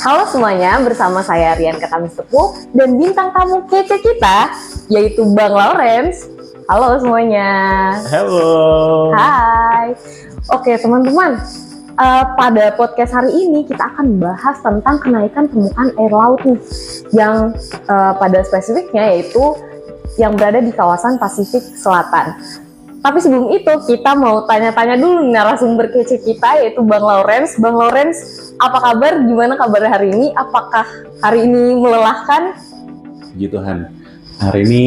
Halo semuanya, bersama saya Rian Katamis Tepuh dan bintang tamu kece kita yaitu Bang Lawrence. Halo semuanya. Halo. Hai. Oke teman-teman, pada podcast hari ini kita akan bahas tentang kenaikan permukaan air laut nih, yang pada spesifiknya yaitu yang berada di kawasan Pasifik Selatan. Tapi sebelum itu kita mau tanya-tanya dulu narasumber kece kita yaitu Bang Lawrence. Bang Lawrence, apa kabar? Gimana kabar hari ini? Apakah hari ini melelahkan? Puji Tuhan, hari ini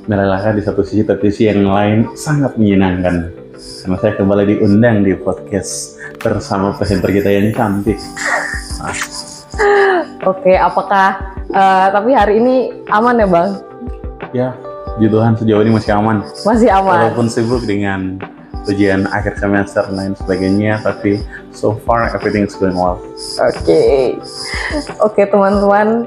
melelahkan di satu sisi, tapi sisi yang lain sangat menyenangkan. Karena saya kembali diundang di podcast bersama presenter kita yang cantik. Oke, apakah tapi hari ini aman ya Bang? Ya, puji Tuhan sejauh ini masih aman. Masih aman. Walaupun sibuk dengan ujian akhir semester dan lain sebagainya, tapi so far everything is going well. Oke teman-teman,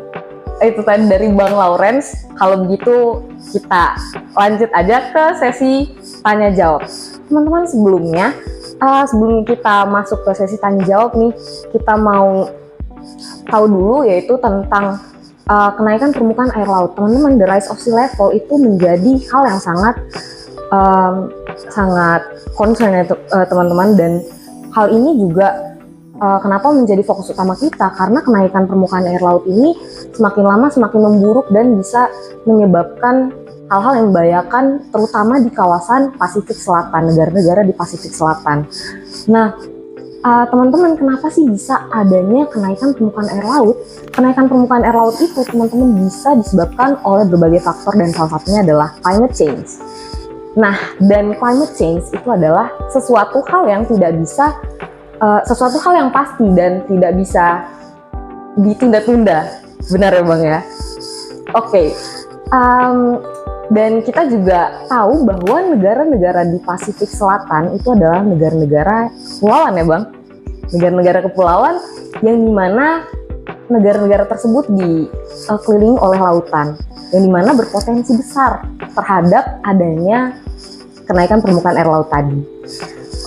itu tadi dari Bang Lawrence. Kalau begitu kita lanjut aja ke sesi tanya jawab. Teman-teman, sebelum kita masuk ke sesi tanya jawab nih, kita mau tahu dulu yaitu tentang kenaikan permukaan air laut. Teman-teman, the rise of sea level itu menjadi hal yang sangat concern ya teman-teman, dan hal ini juga kenapa menjadi fokus utama kita, karena kenaikan permukaan air laut ini semakin lama semakin memburuk dan bisa menyebabkan hal-hal yang membahayakan, terutama di kawasan Pasifik Selatan, negara-negara di Pasifik Selatan. Nah, teman-teman, kenapa sih bisa adanya kenaikan permukaan air laut? Kenaikan permukaan air laut itu, teman-teman, bisa disebabkan oleh berbagai faktor dan salah satunya adalah climate change. Nah, dan climate change itu adalah sesuatu hal yang pasti dan tidak bisa ditunda-tunda. Benar ya Bang ya? Oke. Dan kita juga tahu bahwa negara-negara di Pasifik Selatan itu adalah negara-negara kepulauan ya Bang. Negara-negara kepulauan yang dimana negara-negara tersebut dikelilingi oleh lautan, yang dimana berpotensi besar terhadap adanya kenaikan permukaan air laut tadi.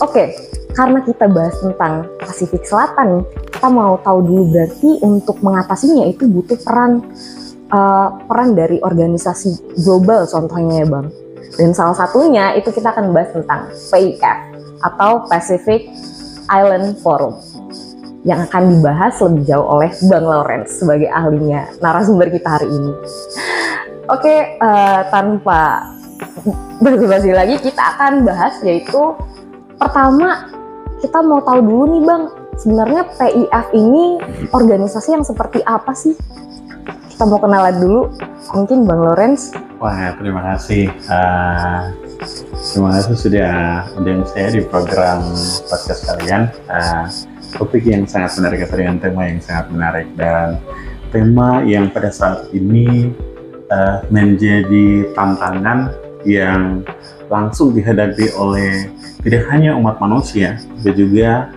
Oke, karena kita bahas tentang Pasifik Selatan, kita mau tahu dulu berarti untuk mengatasinya itu butuh peran dari organisasi global contohnya ya Bang. Dan salah satunya itu kita akan bahas tentang PIF atau Pacific Island Forum, yang akan dibahas lebih jauh oleh Bang Lawrence sebagai ahlinya, narasumber kita hari ini. Oke, tanpa basa-basi lagi kita akan bahas, yaitu pertama kita mau tahu dulu nih Bang, sebenarnya PIF ini organisasi yang seperti apa sih? Kita mau kenalan dulu, mungkin Bang Lawrence. Wah, terima kasih. Terima kasih sudah undang saya di program podcast kalian. Topik yang sangat menarik dengan tema yang sangat menarik, dan tema yang pada saat ini menjadi tantangan yang langsung dihadapi oleh tidak hanya umat manusia, tapi juga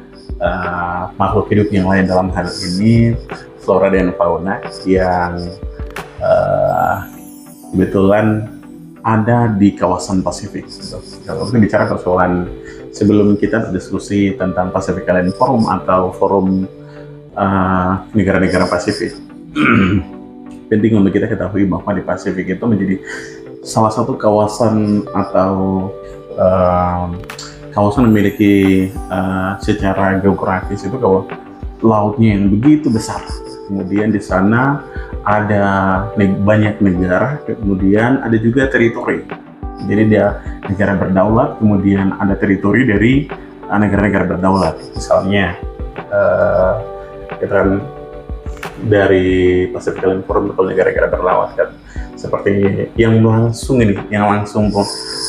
makhluk hidup yang lain, dalam hal ini flora dan fauna yang kebetulan ada di kawasan Pasifik. Kalau kita bicara persoalan, sebelum kita berdiskusi tentang Pacific Island Forum atau forum negara-negara Pasifik, penting untuk kita ketahui bahwa di Pasifik itu menjadi salah satu kawasan atau kawasan memiliki secara geografis itu lautnya yang begitu besar. Kemudian di sana ada banyak negara, kemudian ada juga teritori. Jadi dia negara berdaulat, kemudian ada teritori dari negara-negara berdaulat. Misalnya kita dari Pacific Island Forum atau negara-negara berlawan kan, seperti yang langsung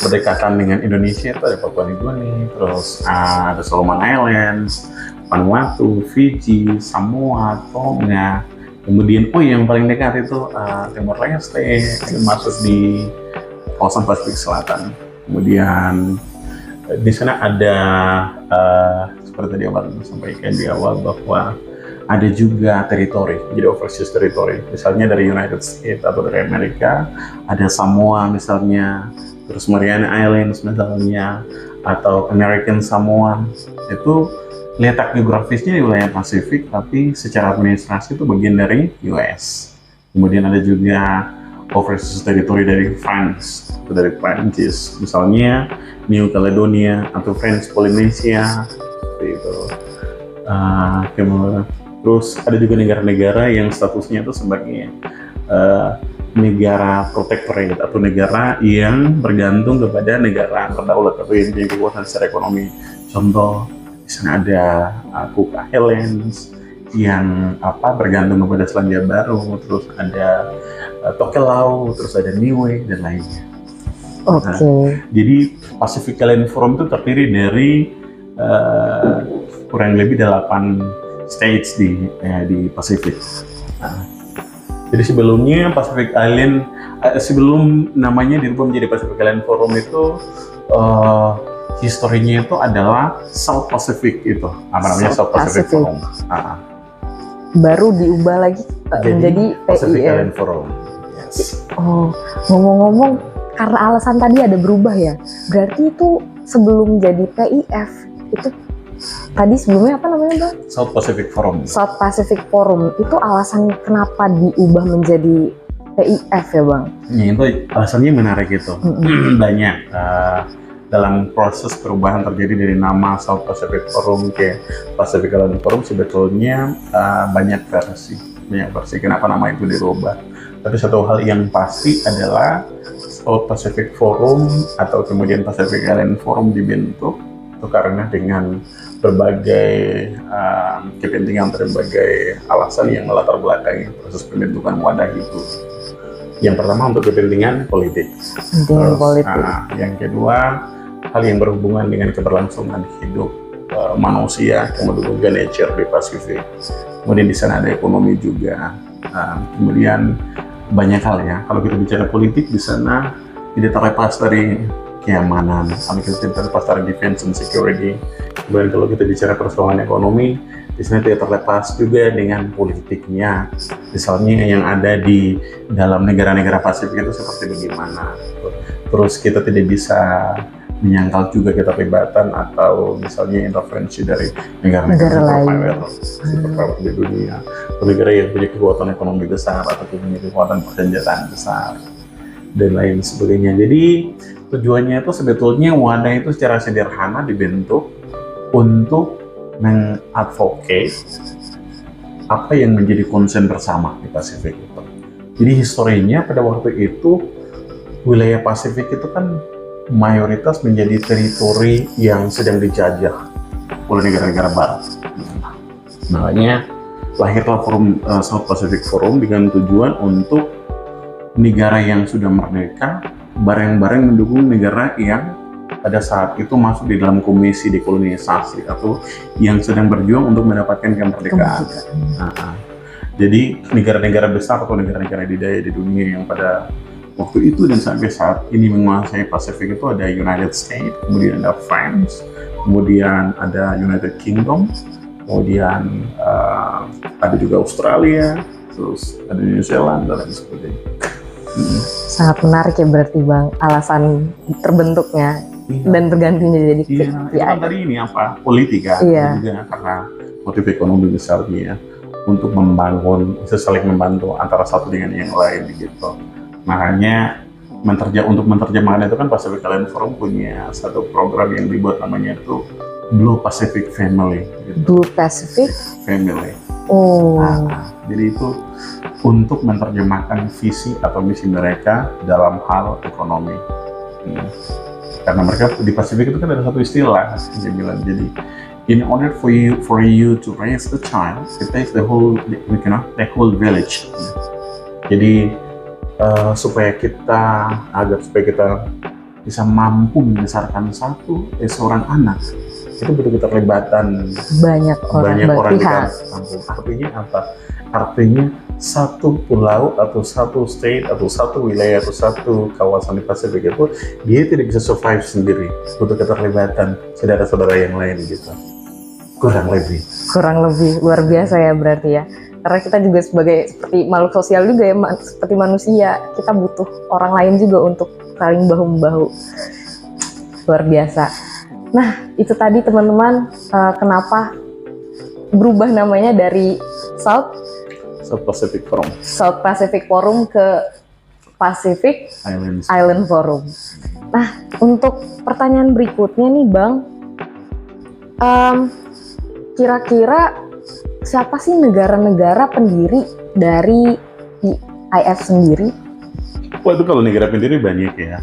berdekatan dengan Indonesia itu ada Papua New Guinea, terus ada Solomon Islands, Vanuatu, Fiji, Samoa, Tonga. Kemudian yang paling dekat itu Timor Leste, yang masuk di kawasan Pasifik Selatan. Kemudian di sana ada seperti tadi Abang sampaikan di awal bahwa ada juga teritori, jadi overseas teritori. Misalnya dari United States atau dari Amerika, ada Samoa misalnya, terus Mariana Islands misalnya, atau American Samoa. Itu letak geografisnya di wilayah Pasifik, tapi secara administrasi itu bagian dari US. Kemudian ada juga overseas territory dari France atau dari Prancis, misalnya New Caledonia atau French Polynesia, seperti itu. Terus ada juga negara-negara yang statusnya itu sebagai negara protectorate atau negara yang bergantung kepada negara berdaulat atau yang punya kekuatan secara ekonomi. Contoh, di sana ada Cook Islands yang bergantung kepada Selandia Baru, terus ada Tokelau, terus ada Niue dan lainnya. Jadi Pacific Island Forum itu terdiri dari kurang lebih 8 states di Pasifik. Jadi sebelumnya Pacific Island, sebelum namanya dirubah menjadi Pacific Island Forum itu, historinya itu adalah South Pacific itu, South Pacific Forum. Baru diubah lagi menjadi Pacific PIF. Island Forum. Yes. Oh, ngomong-ngomong, karena alasan tadi ada berubah ya, berarti itu sebelum jadi PIF itu tadi sebelumnya apa namanya Bang? South Pacific Forum. South Pacific Forum itu alasan kenapa diubah menjadi PIF ya Bang? Ya, itu alasannya menarik itu. Banyak dalam proses perubahan terjadi dari nama South Pacific Forum ke Pacific Island Forum sebetulnya banyak versi kenapa nama itu dirubah. Tapi satu hal yang pasti adalah South Pacific Forum atau kemudian Pacific Island Forum dibentuk itu karena dengan berbagai kepentingan, berbagai alasan yang melatar belakangi proses pembentukan wadah itu. Yang pertama untuk kepentingan politik. Yang kedua, hal yang berhubungan dengan keberlangsungan hidup manusia, kemudian juga nature di Pasifik. Kemudian di sana ada ekonomi juga. Kemudian banyak hal ya. Kalau kita bicara politik di sana tidak terlepas dari keamanan, kalau kita terlepas dari defense and security. Kemudian kalau kita bicara persoalan ekonomi, di sana tidak terlepas juga dengan politiknya. Misalnya yang ada di dalam negara-negara Pasifik itu seperti bagaimana. Terus kita tidak bisa menyangkal juga keterlibatan atau misalnya intervensi dari negara-negara superpower di dunia, negara yang punya kekuatan ekonomi besar atau punya kekuatan persenjataan besar dan lain sebagainya. Jadi tujuannya itu sebetulnya wadah itu secara sederhana dibentuk untuk mengadvocate apa yang menjadi concern bersama di Pasifik itu. Jadi historinya pada waktu itu wilayah Pasifik itu kan mayoritas menjadi teritori yang sedang dijajah oleh negara-negara barat. Makanya lahirlah forum South Pacific Forum dengan tujuan untuk negara yang sudah merdeka bareng-bareng mendukung negara yang pada saat itu masuk di dalam komisi dekolonisasi atau yang sedang berjuang untuk mendapatkan kemerdekaan. Jadi negara-negara besar atau negara-negara didaya di dunia yang pada waktu itu dan sampai saat ini menguasai Pasifik itu ada United States, kemudian ada France, kemudian ada United Kingdom, kemudian ada juga Australia, terus ada New Zealand dan lain sebagainya. Sangat menarik ya berarti Bang, alasan terbentuknya dan bergantinya jadi itu tadi ini politika, juga karena motif ekonomi misalnya untuk membangun, saling membantu antara satu dengan yang lain gitu. Makanya untuk menerjemahkan itu kan Pacific Island Forum punya satu program yang dibuat namanya itu Blue Pacific Family. Gitu. Blue Pacific Family. Jadi itu untuk menerjemahkan visi atau misi mereka dalam hal ekonomi. Karena mereka di Pasifik itu kan ada satu istilah yang bilang jadi in order for you to raise a child, it takes the whole village. Jadi supaya kita bisa mampu membesarkan seorang anak, itu butuh keterlibatan banyak orang di kampung. Artinya apa? Artinya satu pulau atau satu state atau satu wilayah atau satu kawasan di Pasifik itu dia tidak bisa survive sendiri, butuh keterlibatan saudara-saudara yang lain gitu. Kurang lebih luar biasa ya berarti ya. Karena kita juga seperti makhluk sosial juga ya, seperti manusia, kita butuh orang lain juga untuk saling bahu-membahu. Luar biasa. Nah, itu tadi teman-teman, kenapa berubah namanya dari South South Pacific Forum ke Pacific Islands. Island Forum. Nah, untuk pertanyaan berikutnya nih Bang, kira-kira siapa sih negara-negara pendiri dari IF sendiri? Wah, itu kalau negara pendiri banyak ya.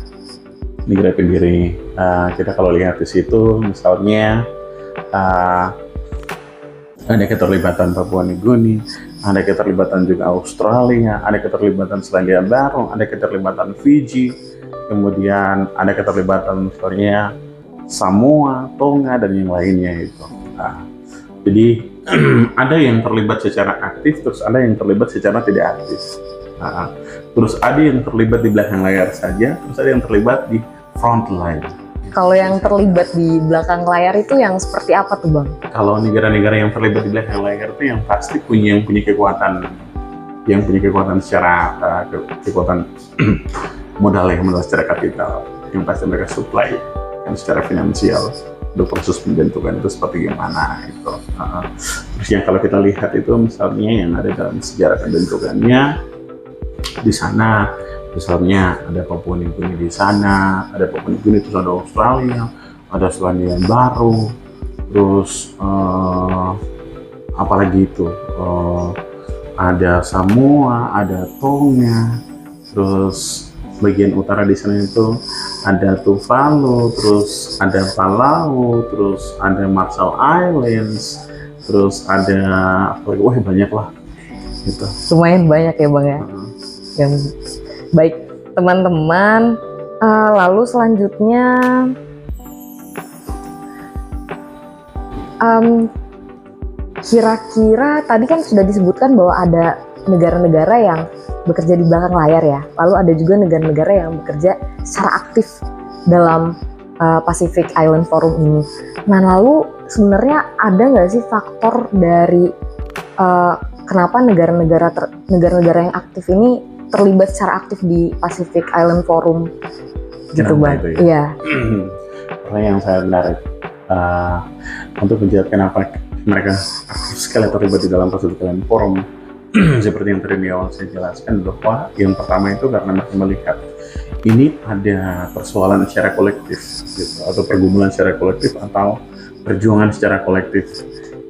Negara pendiri, kita kalau lihat di situ, misalnya ada keterlibatan Papua Nugini, ada keterlibatan juga Australia, ada keterlibatan Selandia Baru, ada keterlibatan Fiji, kemudian ada keterlibatan misalnya Samoa, Tonga, dan yang lainnya itu. Jadi ada yang terlibat secara aktif, terus ada yang terlibat secara tidak aktif. Terus ada yang terlibat di belakang layar saja, terus ada yang terlibat di front line. Kalau yang terlibat di belakang layar itu yang seperti apa tuh Bang? Kalau negara-negara yang terlibat di belakang layar itu yang pasti punya kekuatan, secara kekuatan modal secara kapital, yang pasti mereka supply yang secara finansial untuk proses pembentukan itu seperti gimana itu. Terus yang kalau kita lihat itu misalnya yang ada dalam sejarah pembentukannya di sana, misalnya ada Papua Nugini di sana, ada Papua Nugini, terus ada Australia, ada Selandia Baru, terus apalagi itu ada Samoa, ada Tonga, terus bagian utara di sana itu ada Tuvalu, terus ada Palau, terus ada Marshall Islands, terus ada banyak lah gitu. Lumayan banyak ya Bang ya. Yang baik teman-teman, lalu selanjutnya kira-kira tadi kan sudah disebutkan bahwa ada negara-negara yang bekerja di belakang layar ya, lalu ada juga negara-negara yang bekerja secara aktif dalam Pacific Island Forum ini. Nah, lalu sebenarnya ada nggak sih faktor dari kenapa negara-negara yang aktif ini terlibat secara aktif di Pacific Island Forum gitu Bang? Itu ya? Iya. Pertanyaan yang saya menarik untuk menjawab kenapa mereka aktif sekali terlibat di dalam Pacific Island Forum. Seperti yang tadi di awal saya jelaskan, bahwa yang pertama itu karena mereka melihat ini ada persoalan secara kolektif gitu, atau pergumulan secara kolektif atau perjuangan secara kolektif.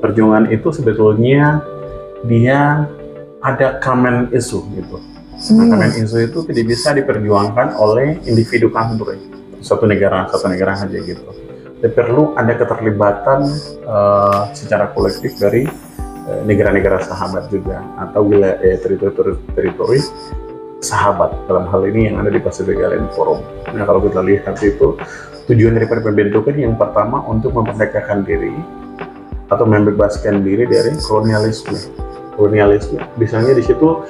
Perjuangan itu sebetulnya dia ada common issue gitu. Nah, common issue itu tidak bisa diperjuangkan oleh individu country, satu negara saja gitu. Tapi perlu ada keterlibatan secara kolektif dari negara-negara sahabat juga, atau wilayah teritori sahabat dalam hal ini yang ada di Pacific Island Forum. Nah, kalau kita lihat itu tujuan daripada pembentukan yang pertama untuk memerdekakan diri atau membebaskan diri dari kolonialisme. Misalnya di situ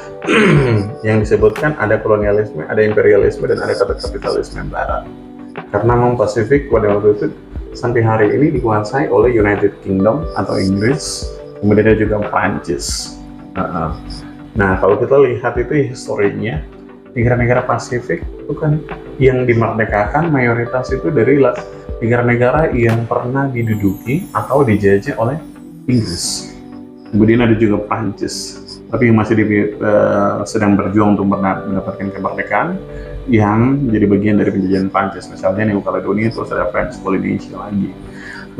yang disebutkan ada kolonialisme, ada imperialisme, dan ada kapitalisme barat. Karena memang Pasifik pada waktu itu sampai hari ini dikuasai oleh United Kingdom atau Inggris, kemudian ada juga Prancis. Nah, kalau kita lihat itu historinya, negara-negara Pasifik itu kan yang dimerdekakan mayoritas itu dari negara-negara yang pernah diduduki atau dijajah oleh Inggris. Kemudian ada juga Prancis, tapi yang masih sedang berjuang untuk mendapatkan kemerdekaan, yang jadi bagian dari penjajahan Prancis. Misalnya New Caledonia, terus ada French Polynesia lagi.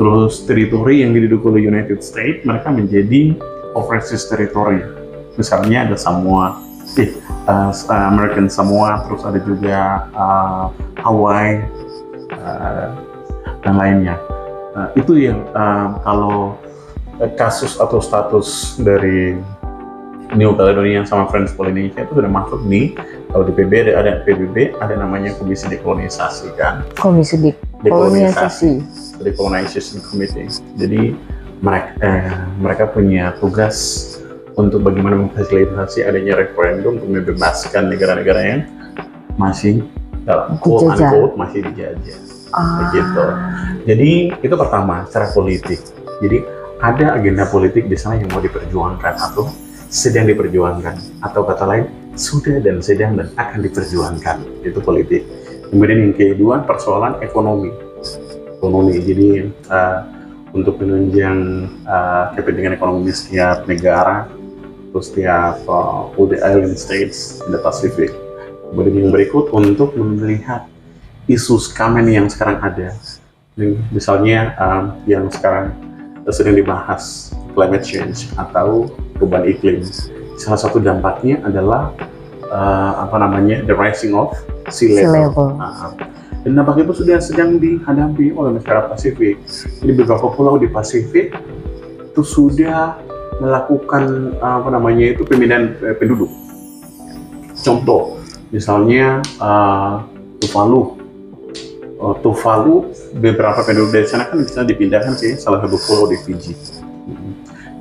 Terus teritori yang diduduki oleh United States, mereka menjadi overseas territory. Misalnya ada Samoa, American Samoa, terus ada juga Hawaii, dan lainnya. Itu yang kalau kasus atau status dari New Caledonia sama French Polynesia itu sudah masuk nih. Kalau di PBB ada PBB, ada namanya Komisi Dekolonisasi kan. Komisi Dekolonisasi. Decolonization Committee. Jadi mereka punya tugas untuk bagaimana memfasilitasi adanya referendum untuk membebaskan negara-negara yang masih dalam quote unquote masih dijajah. Begitu. Jadi itu pertama secara politik. Jadi ada agenda politik di sana yang mau diperjuangkan atau sedang diperjuangkan, atau kata lain sudah dan sedang dan akan diperjuangkan. Itu politik. Kemudian yang kedua persoalan ekonomi. Jadi untuk menunjang kepentingan ekonomi setiap negara, terus setiap multi-island states in the Pacific. Kemudian yang berikut untuk melihat isu common yang sekarang ada. Misalnya yang sekarang sedang dibahas, climate change atau perubahan iklim. Salah satu dampaknya adalah the rising of sea level. Dan dampak itu sudah sedang dihadapi oleh masyarakat Pasifik. Jadi beberapa pulau di Pasifik itu sudah melakukan pemindahan penduduk. Contoh, misalnya Tuvalu. Tuvalu, beberapa penduduk dari sana kan bisa dipindahkan ke salah satu pulau di Fiji.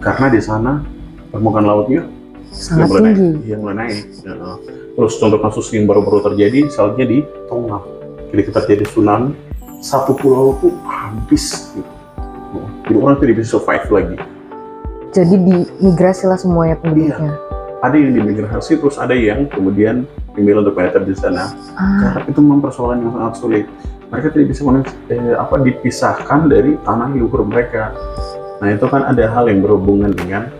Karena di sana permukaan lautnya sangat tinggi. Yang mulai naik. Terus contoh kasus yang baru-baru terjadi, misalnya di Tonga. Ketika terjadi tsunami, satu pulau itu habis. Jadi orang tidak bisa survive lagi. Jadi dimigrasi lah semuanya penduduknya. Iya. Ada yang dimigrasi, terus ada yang kemudian memilih untuk menetap di sana. Karena itu memang persoalan yang sangat sulit. Mereka tidak bisa dipisahkan dari tanah leluhur mereka. Nah itu kan ada hal yang berhubungan dengan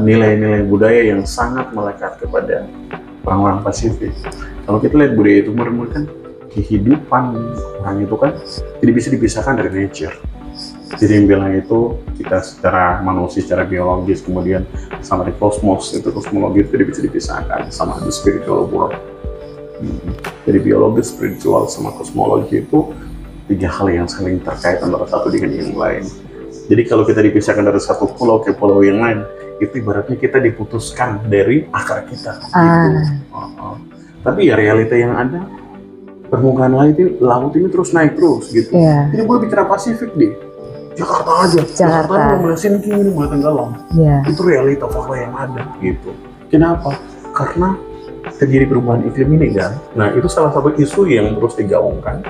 nilai-nilai budaya yang sangat melekat kepada orang-orang Pasifik. Kalau kita lihat budaya itu merupakan kehidupan orang itu kan tidak bisa dipisahkan dari nature. Jadi yang bilang itu kita secara manusia, secara biologis, kemudian sama di kosmos, itu kosmologi itu tidak bisa dipisahkan sama the spiritual world. Jadi biologis, spiritual, sama kosmologi itu tiga hal yang saling terkait antara satu dengan yang lain. Jadi kalau kita dipisahkan dari satu pulau ke pulau yang lain, itu ibaratnya kita diputuskan dari akar kita. Tapi ya realita yang ada, permukaan laut ini terus naik terus gitu. Jadi boleh bicara Pasifik deh, Jakarta aja. Jakarta mulai sinking ini, mulai tenggelam. Itu realita fakta yang ada gitu. Kenapa? Karena terjadi perubahan iklim ini kan. Nah itu salah satu isu yang terus digaungkan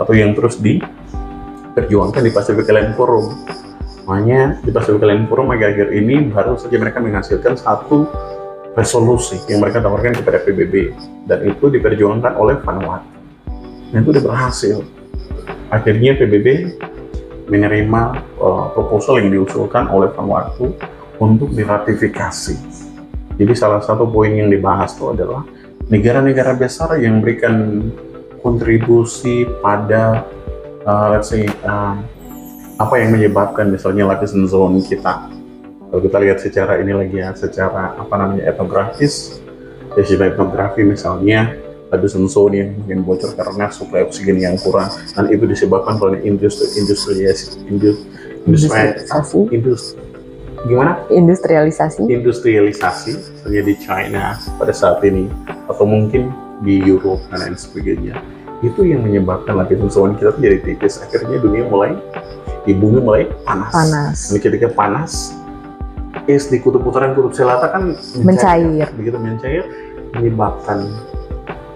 atau yang terus diperjuangkan di Pacific Island Forum. Makanya di Pacific Island Forum akhir-akhir ini baru saja mereka menghasilkan satu resolusi yang mereka tawarkan kepada PBB, dan itu diperjuangkan oleh Vanuatu. Dan itu sudah berhasil. Akhirnya PBB menerima proposal yang diusulkan oleh Vanuatu untuk diratifikasi. Jadi salah satu poin yang dibahas itu adalah negara-negara besar yang memberikan kontribusi pada apa yang menyebabkan misalnya lapisan zone kita. Kalau kita lihat secara secara etnografis, secara etnografi misalnya lapisan zone yang bocor karena suplai oksigen yang kurang, dan itu disebabkan oleh industrialisasi. Industrialisasi misalnya di China pada saat ini, atau mungkin di Europe dan lain sebagainya. Itu yang menyebabkan lapisan ozon kita jadi tipis. Akhirnya bumi mulai panas. Dan ketika panas, es di kutub utara dan kutub selatan kan mencair. Begitu mencair, menyebabkan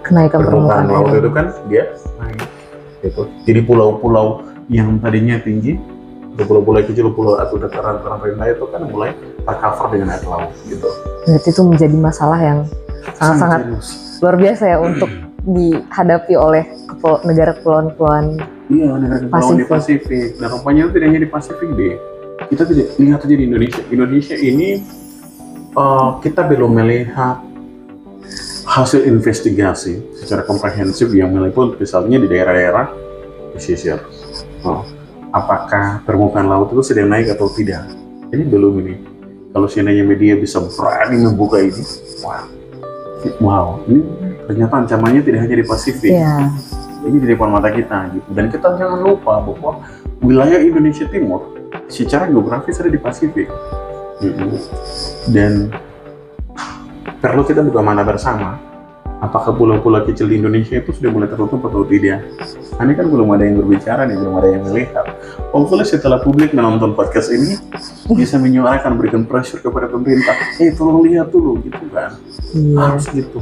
kenaikan permukaan laut itu kan dia naik. Gitu. Jadi pulau-pulau yang tadinya tinggi, pulau-pulau kecil, pulau atau dataran rendah itu kan mulai tercover dengan air laut gitu. Berarti itu menjadi masalah yang sangat luar biasa ya untuk dihadapi oleh negara kepulauan-kepulauan. Iya, negara kepulauan di Pasifik. Dan rupanya itu tidak hanya di Pasifik deh. Kita tidak lihat aja di Indonesia. Indonesia ini kita belum melihat hasil investigasi secara komprehensif yang meliput misalnya di daerah-daerah pesisir. Apakah permukaan laut itu sedang naik atau tidak? Ini belum ini. Kalau seandainya media bisa berani membuka ini, wow, ini ternyata ancamannya tidak hanya di Pasifik. Ini di depan mata kita gitu. Dan kita jangan lupa bahwa wilayah Indonesia Timur secara geografis ada di Pasifik. Dan perlu kita buka mata bersama, apakah pulau-pulau kecil di Indonesia itu sudah mulai tertutup atau tidak? Ini kan belum ada yang berbicara nih, belum ada yang melihat. Hopefully setelah publik menonton podcast ini bisa menyuarakan, berikan pressure kepada pemerintah. Tolong lihat dulu gitu kan. Harus gitu.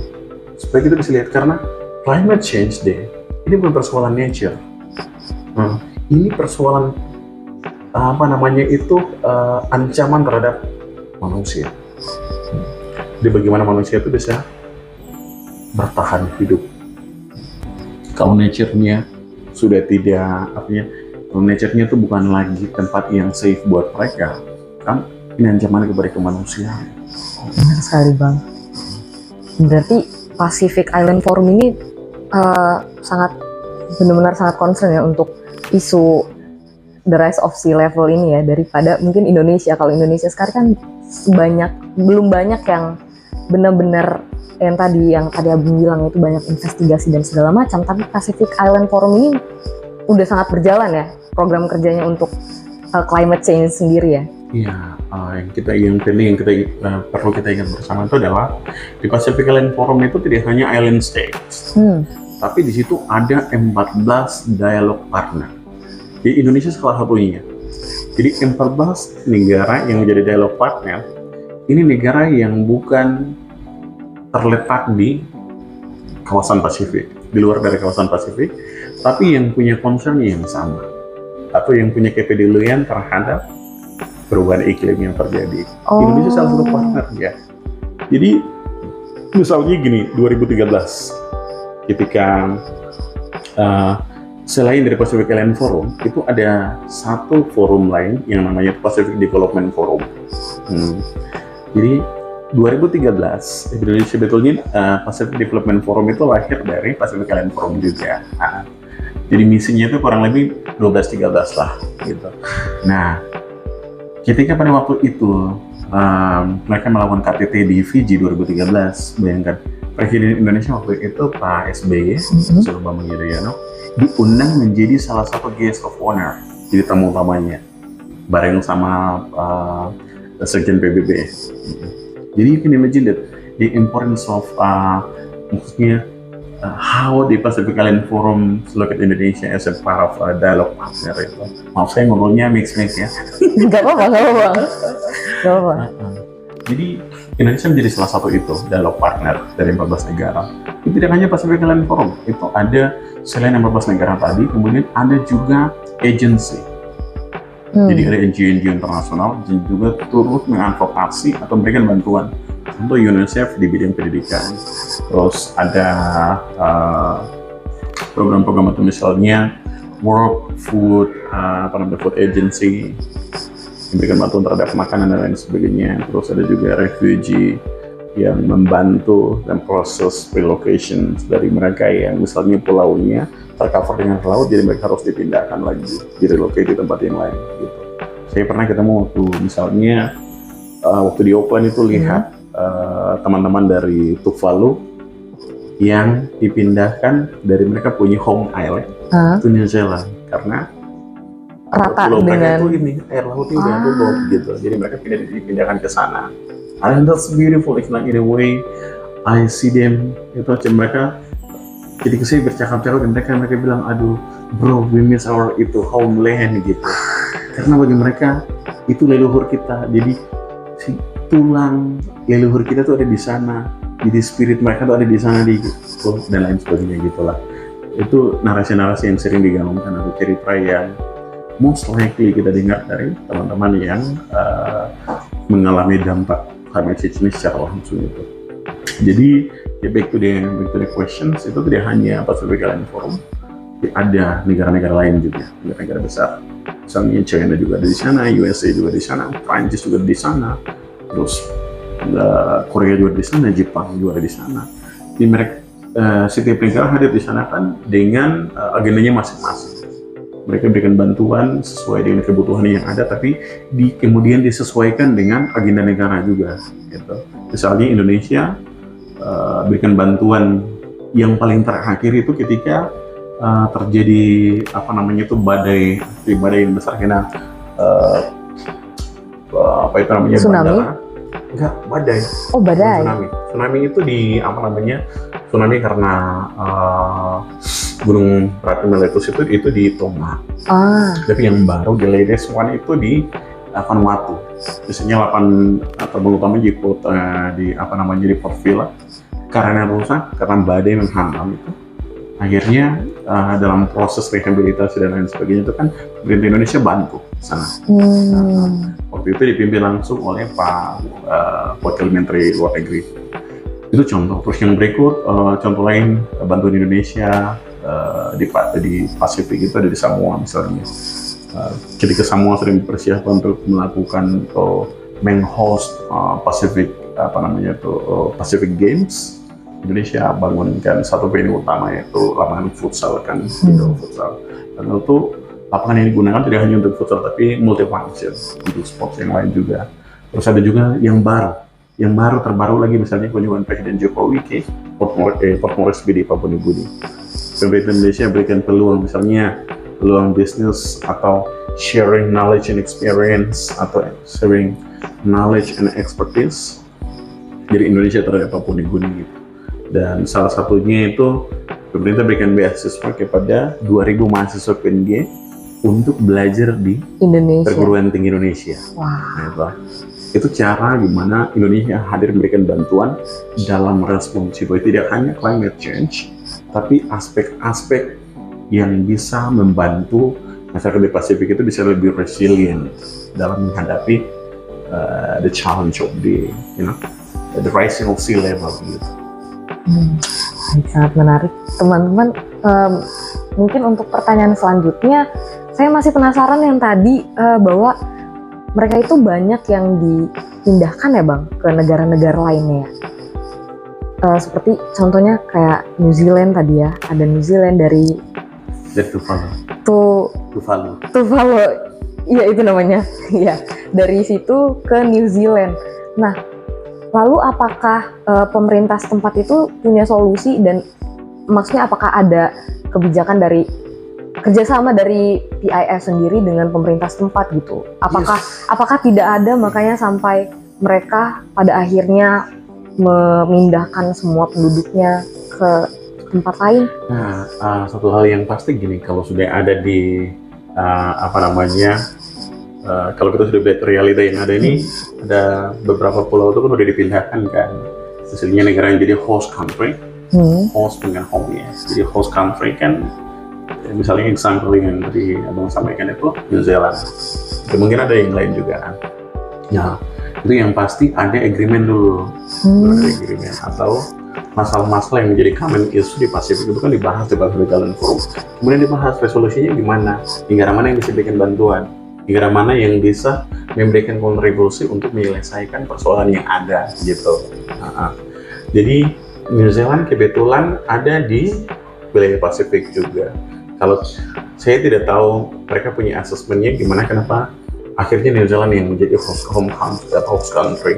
Supaya kita bisa lihat, karena climate change deh, ini bukan persoalan nature. Ini persoalan ancaman terhadap manusia. Jadi bagaimana manusia itu bisa bertahan hidup kalau nature-nya sudah tidak nature-nya itu bukan lagi tempat yang safe buat mereka, kan ini ancaman kepada kemanusiaan. Benar sekali Bang. Berarti Pacific Island Forum ini sangat benar-benar sangat concern ya untuk isu the rise of sea level ini ya, daripada mungkin Indonesia. Kalau Indonesia sekarang kan belum banyak yang benar-benar yang tadi Abang bilang itu banyak investigasi dan segala macam, tapi Pacific Island Forum ini udah sangat berjalan ya program kerjanya untuk climate change sendiri ya. Iya, yang perlu kita ingat bersama itu adalah di Pacific Island Forum itu tidak hanya island states, tapi di situ ada 14 dialog partner. Di Indonesia salah satunya. Jadi 14 negara yang menjadi dialog partner ini negara yang bukan terletak di kawasan Pasifik, di luar dari kawasan Pasifik, tapi yang punya concern yang sama atau yang punya kepedulian terhadap perubahan iklim yang terjadi. Indonesia salah satu partner ya. Jadi misalnya gini, 2013 ketika selain dari Pacific Island Forum itu ada satu forum lain yang namanya Pacific Development Forum. Jadi 2013 Indonesia sebetulnya Pacific Development Forum itu lahir dari Pacific Island Forum juga. Jadi misinya itu kurang lebih 12-13 lah gitu. Nah, ketika pada waktu itu mereka melakukan KTT di Fiji 2013, bayangkan Presiden Indonesia waktu itu Pak SBY, Susilo Bambang Yudhoyono, diundang menjadi salah satu guest of honor, jadi tamu utamanya, bareng sama Sekjen PBB. Jadi you can imagine that the importance of maksudnya how the Pacific Island Forum look at Indonesia as a part of dialogue partner itu. Maaf saya ngomongnya mix ya. Gak apa-apa. Jadi Indonesia menjadi salah satu itu dialog partner dari 14 negara. Itu tidak hanya Pacific Island Forum, itu ada selain 14 negara tadi, kemudian ada juga agency. Jadi ada NGO internasional yang juga turut mengadvokasi atau memberikan bantuan untuk UNICEF di bidang pendidikan. Terus ada program-program itu misalnya World Food Agency memberikan bantuan terhadap makanan dan lain sebagainya. Terus ada juga refugee yang membantu dan proses relocation dari mereka yang misalnya pulaunya tercover dengan laut, jadi mereka harus dipindahkan lagi, direlocate di tempat yang lain gitu. Saya pernah ketemu waktu misalnya waktu di Auckland itu lihat teman-teman dari Tuvalu yang dipindahkan dari mereka punya home island ke New Zealand karena rata pulau dengan mereka itu ini air lautnya udah tutup gitu, jadi mereka dipindahkan ke sana. And that's beautiful, it's like in a way I see them itu mereka jadi saya bercakap-cakap dan mereka bilang, aduh bro, we miss our homeland gitu, karena bagi mereka itu leluhur kita, jadi si tulang leluhur kita tuh ada di sana, jadi spirit mereka tuh ada di sana gitu, dan lain sebagainya gitulah. Itu narasi-narasi yang sering digaungkan atau cerita yang most likely kita dengar dari teman-teman yang mengalami dampak climate change ini secara langsung itu. Jadi ya back to the questions, itu tidak hanya Pacific Island Forum, ada negara-negara lain juga, negara-negara besar. Misalnya China juga ada di sana, USA juga di sana, Prancis juga di sana, terus Korea juga di sana, Jepang juga ada di sana. Jadi mereka setiap negara hadir di sana kan dengan agendanya masing-masing. Mereka berikan bantuan sesuai dengan kebutuhan yang ada, tapi kemudian disesuaikan dengan agenda negara juga. Gitu. Misalnya Indonesia berikan bantuan yang paling terakhir itu ketika terjadi badai yang besar kena tsunami. Enggak, badai. Oh, badai. Tsunami itu tsunami karena gunung berapi meletus itu di Tonga. Tapi yang baru, the latest one itu di Vanuatu. Biasanya terbang utama di Port Vila. Karena rusak, karena badai menghantam itu. Akhirnya dalam proses rehabilitasi dan lain sebagainya itu kan pemerintah Indonesia bantu sana. Waktu itu dipimpin langsung oleh Pak Wakil Menteri Luar Negeri. Itu contoh. Terus yang berikut contoh lain bantuan Indonesia di Pasifik itu ada di Samoa misalnya. ketika semua sedang persiapan untuk melakukan meng-host Pacific Pacific Games, Indonesia bangunkan satu venue utama yaitu lapangan futsal kan, futsal. Dan itu lapangan yang digunakan tidak hanya untuk futsal tapi multifunction untuk sports yang lain juga. Terus ada juga yang terbaru lagi misalnya kunjungan Presiden Jokowi ke Port Moresby di Papua New Guinea. Pemerintah Indonesia berikan peluang misalnya peluang bisnis atau sharing knowledge and experience atau sharing knowledge and expertise dari Indonesia terhadap Papua New Guinea gitu. Dan salah satunya itu pemerintah berikan beasiswa kepada 2.000 mahasiswa PNG untuk belajar di Indonesia. perguruan tinggi Indonesia. Wah. Itu cara gimana Indonesia hadir memberikan bantuan dalam respon bahwa tidak hanya climate change, tapi aspek-aspek yang bisa membantu masyarakat di Pasifik itu bisa lebih resilient dalam menghadapi the challenge of the rising of sea level gitu. Sangat menarik, teman-teman. Mungkin untuk pertanyaan selanjutnya, saya masih penasaran yang tadi bahwa mereka itu banyak yang dipindahkan ya Bang ke negara-negara lainnya ya. Seperti contohnya kayak New Zealand tadi ya, ada New Zealand dari Tuvalu, iya itu namanya, ya dari situ ke New Zealand. Nah, lalu apakah pemerintah setempat itu punya solusi dan maksudnya apakah ada kebijakan dari kerjasama dari PIS sendiri dengan pemerintah setempat gitu? Apakah tidak ada makanya sampai mereka pada akhirnya memindahkan semua penduduknya ke tempat lain? Nah, satu hal yang pasti gini, kalau sudah ada di kalau kita sudah lihat realita yang ada ini, ada beberapa pulau itu kan udah dipindahkan kan. Hasilnya negara yang jadi host country, host dengan home ya. Jadi host country kan, misalnya example yang tadi abang sampaikan itu New Zealand. Ya, mungkin ada yang lain juga kan. Ya, itu yang pasti ada agreement dulu. Ada agreement atau masalah-masalah yang menjadi common issue di Pasifik itu kan dibahas di Pacific Island Forum. Kemudian dibahas resolusinya gimana, negara mana yang bisa berikan bantuan, negara mana yang bisa memberikan kontribusi untuk menyelesaikan persoalan yang ada gitu. Jadi New Zealand kebetulan ada di wilayah Pasifik juga. Kalau saya tidak tahu mereka punya asesmennya gimana, kenapa akhirnya New Zealand yang menjadi host country.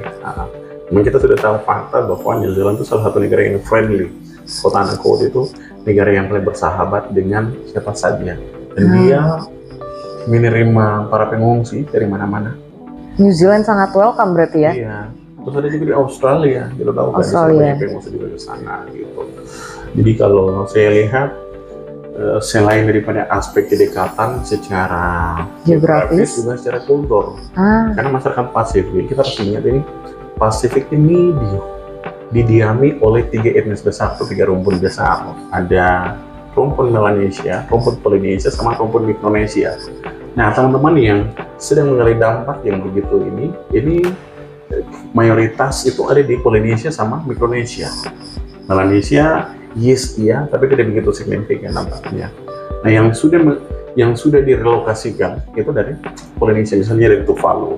Memang kita sudah tahu fakta bahwa New Zealand itu salah satu negara yang friendly, quote unquote itu negara yang paling bersahabat dengan siapa saja, dan dia menerima para pengungsi dari mana-mana. New Zealand sangat welcome berarti ya? Iya. Terus ada juga di Australia, kita tahu kan banyak pengungsi juga di sana gitu. Jadi kalau saya lihat selain daripada aspek kedekatan secara geografis juga secara kultur, karena masyarakat Pasifik kita harus ingat ini Pasifik ini didiami oleh 3 etnis besar atau 3 rumpun besar. Ada rumpun Melanesia, rumpun Polinesia, sama rumpun Mikronesia. Nah, teman-teman yang sedang mengalami dampak yang begitu ini mayoritas itu ada di Polinesia sama Mikronesia. Melanesia, yes iya, tapi tidak begitu signifikan nampaknya. Nah, yang sudah direlokasikan itu dari Polinesia, misalnya dari Tuvalu.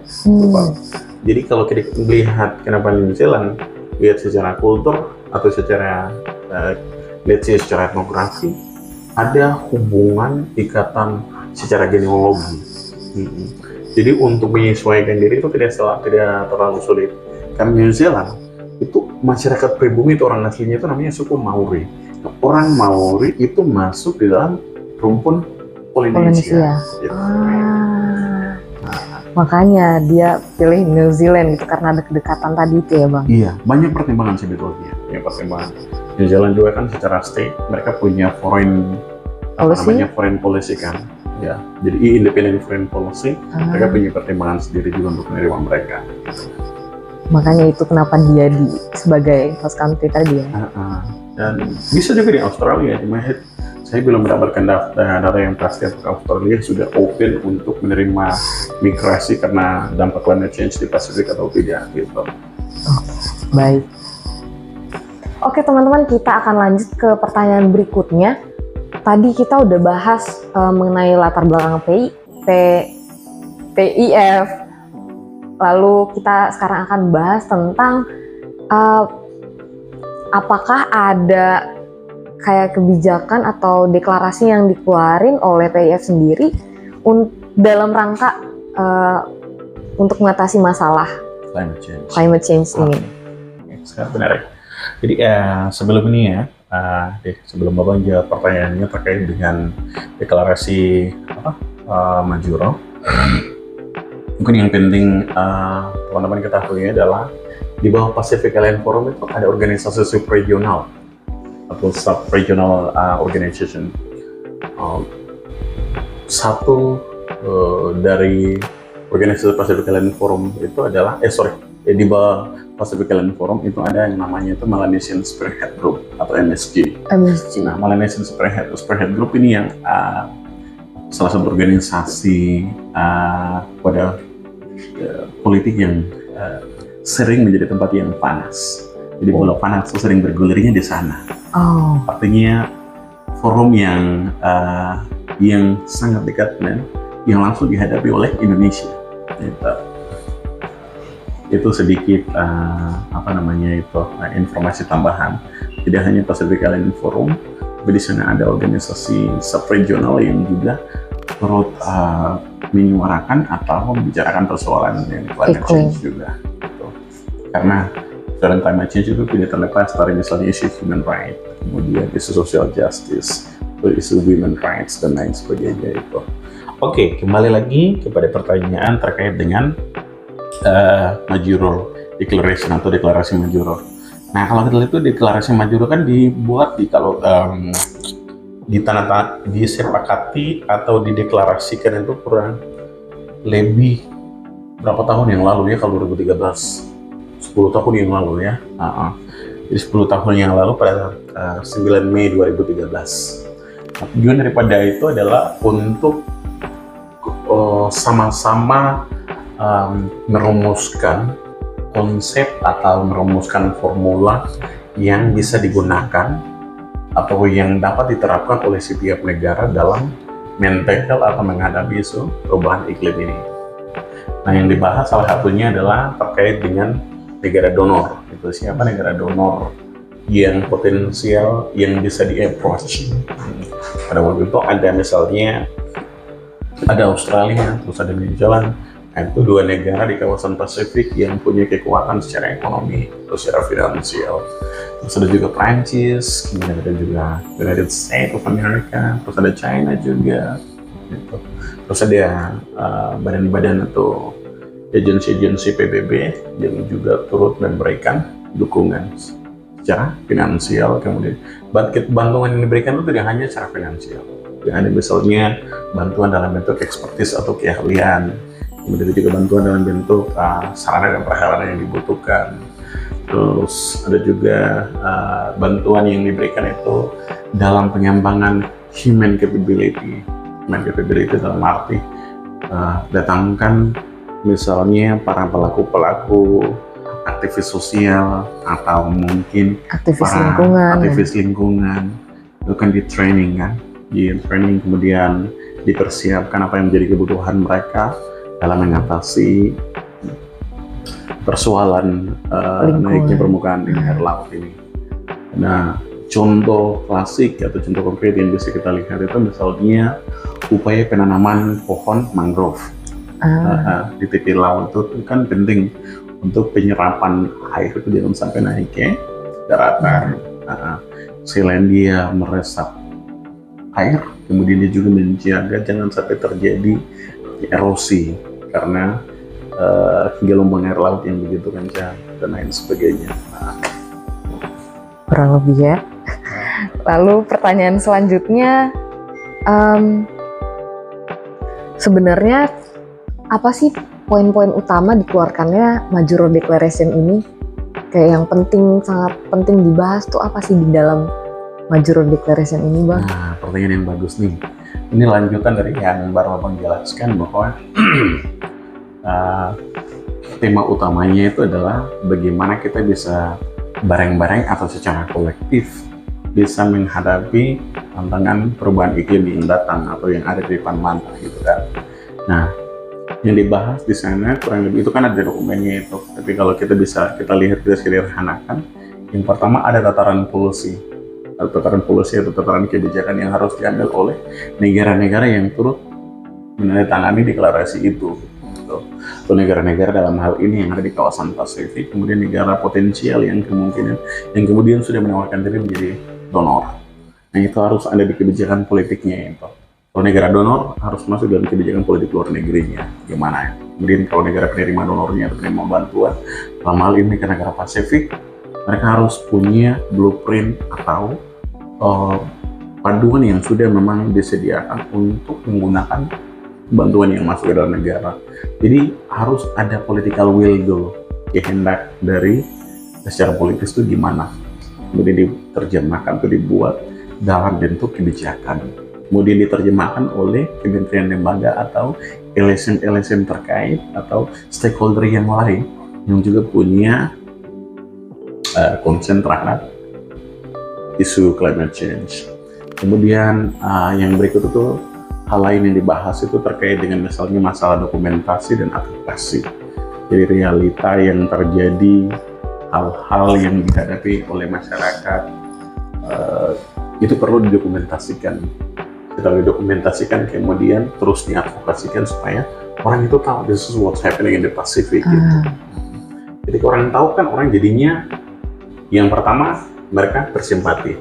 Jadi kalau kita melihat kenapa New Zealand, lihat secara kultur atau secara secara etnografi, ada hubungan ikatan secara genealogi. Jadi untuk menyesuaikan diri itu tidak terlalu sulit. Karena New Zealand itu masyarakat pribumi itu orang aslinya itu namanya suku Maori. Nah, orang Maori itu masuk di dalam rumpun Polinesia. Gitu. Makanya dia pilih New Zealand gitu karena ada kedekatan tadi itu ya Bang? Iya, banyak pertimbangan sebetulnya. Ya, pertimbangan. New Zealand juga kan secara state mereka punya foreign policy kan. Ya, jadi independent foreign policy, mereka punya pertimbangan sendiri juga untuk menerima mereka. Makanya itu kenapa dia sebagai host country tadi ya. Dan bisa juga di Australia, saya belum mendapatkan data yang pasti apakah Australia sudah open untuk menerima migrasi karena dampak climate change di Pasifik atau tidak gitu. Baik. Oke teman-teman, kita akan lanjut ke pertanyaan berikutnya. Tadi kita udah bahas mengenai latar belakang PI, PIF. Lalu kita sekarang akan bahas tentang apakah ada kayak kebijakan atau deklarasi yang dikeluarin oleh PIF sendiri dalam rangka untuk mengatasi masalah climate change ini. Sangat benar ya. Jadi sebelum ini ya, sebelum Bapak jawab pertanyaannya terkait dengan deklarasi Majuro, mungkin yang penting teman-teman ketahui adalah di bawah Pacific Island Forum itu ada organisasi subregional atau sub-regional organization. Satu dari organisasi Pacific Island Forum itu adalah di bawah Pacific Island Forum itu ada yang namanya itu Melanesian Spearhead Group atau MSG. Nah, Melanesian Spearhead Group ini yang salah satu organisasi pada politik yang sering menjadi tempat yang panas. Jadi bola panas itu sering bergulirnya di sana. Artinya forum yang sangat dekat dan yang langsung dihadapi oleh Indonesia. Itu sedikit informasi tambahan. Tidak hanya Pacific Island Forum, tapi di sana ada organisasi subregional yang juga turut menyuarakan atau membicarakan persoalan yang climate change juga. Gitu. Karena persoalan climate change itu tidak terlepas dari misalnya isu human rights, kemudian isu social justice, isu women rights dan lain sebagainya itu. Oke, kembali lagi kepada pertanyaan terkait dengan Majuro Declaration atau deklarasi Majuro. Nah, kalau kita lihat itu deklarasi Majuro kan dibuat disepakati atau dideklarasikan itu kurang lebih berapa tahun yang lalu ya, kalau 2013 10 tahun yang lalu ya. Jadi 10 tahun yang lalu pada 9 Mei 2013. Tujuan daripada itu adalah untuk sama-sama merumuskan konsep atau merumuskan formula yang bisa digunakan atau yang dapat diterapkan oleh setiap negara dalam men-tackle atau menghadapi isu perubahan iklim ini. Nah, yang dibahas salah satunya adalah terkait dengan negara donor. Itu siapa negara donor yang potensial yang bisa di-approach. Pada waktu itu ada misalnya ada Australia, terus ada New Zealand. Nah, itu dua negara di kawasan Pasifik yang punya kekuatan secara ekonomi atau secara finansial. Terus ada juga Prancis, kemudian ada juga United States of America, terus ada China juga. Gitu. Terus ada badan-badan atau agensi-agensi PBB yang juga turut memberikan dukungan secara finansial. Kemudian bantuan yang diberikan itu tidak hanya secara finansial, ada misalnya bantuan dalam bentuk ekspertis atau keahlian, kemudian juga bantuan dalam bentuk sarana dan prasarana yang dibutuhkan. Terus ada juga bantuan yang diberikan itu dalam pengembangan human capability dalam arti datangkan misalnya para pelaku-pelaku aktivis sosial atau mungkin aktivis lingkungan itu kan di training kemudian dipersiapkan apa yang menjadi kebutuhan mereka dalam mengatasi persoalan naiknya permukaan air laut ini. Nah, contoh klasik atau contoh konkret yang bisa kita lihat itu misalnya upaya penanaman pohon mangrove di tepi laut itu kan penting untuk penyerapan air itu jangan sampai naik ke daratan. Selain dia meresap air, kemudian dia juga menjaga jangan sampai terjadi erosi karena gelombang air laut yang begitu kencang dan lain sebagainya. Kurang lebih ya. Lalu pertanyaan selanjutnya, sebenarnya apa sih poin-poin utama dikeluarkannya Majuro Declaration ini? Kayak yang sangat penting dibahas tuh apa sih di dalam Majuro Declaration ini, Bang? Nah, pertanyaan yang bagus nih. Ini lanjutan dari yang baru Abang jelaskan bahwa tema utamanya itu adalah bagaimana kita bisa bareng-bareng atau secara kolektif bisa menghadapi tantangan perubahan iklim yang datang atau yang ada di depan mata gitu kan. Nah, yang dibahas di sana kurang lebih itu kan ada dokumennya itu. Tapi kalau kita lihat, kita sederhanakan, yang pertama ada tataran policy. Tataran policy atau tataran kebijakan yang harus diambil oleh negara-negara yang turut menandatangani deklarasi itu. Gitu. Atau negara-negara dalam hal ini yang ada di kawasan Pasifik, kemudian negara potensial yang kemudian sudah menawarkan diri menjadi donor. Nah, itu harus ada di kebijakan politiknya itu. Kalau negara donor harus masuk dalam kebijakan politik luar negerinya, gimana ya? Kemudian kalau negara penerima donornya atau penerima bantuan, dalam hal ini negara Pasifik, mereka harus punya blueprint atau panduan yang sudah memang disediakan untuk menggunakan bantuan yang masuk ke dalam negara. Jadi harus ada political will dulu, kehendak dari secara politis itu gimana, kemudian diterjemahkan atau dibuat dalam bentuk kebijakan, kemudian diterjemahkan oleh kementerian lembaga atau LSM terkait atau stakeholder yang lain yang juga punya concern terhadap isu climate change. Kemudian yang berikut itu hal lain yang dibahas itu terkait dengan misalnya masalah dokumentasi dan advokasi. Jadi realita yang terjadi, hal-hal yang dihadapi oleh masyarakat itu perlu didokumentasikan. Kita didokumentasikan kemudian terus diadvokasikan supaya orang itu tahu this is what's happening in the Pacific. Gitu. Jadi orang tahu kan orang jadinya yang pertama mereka bersimpati.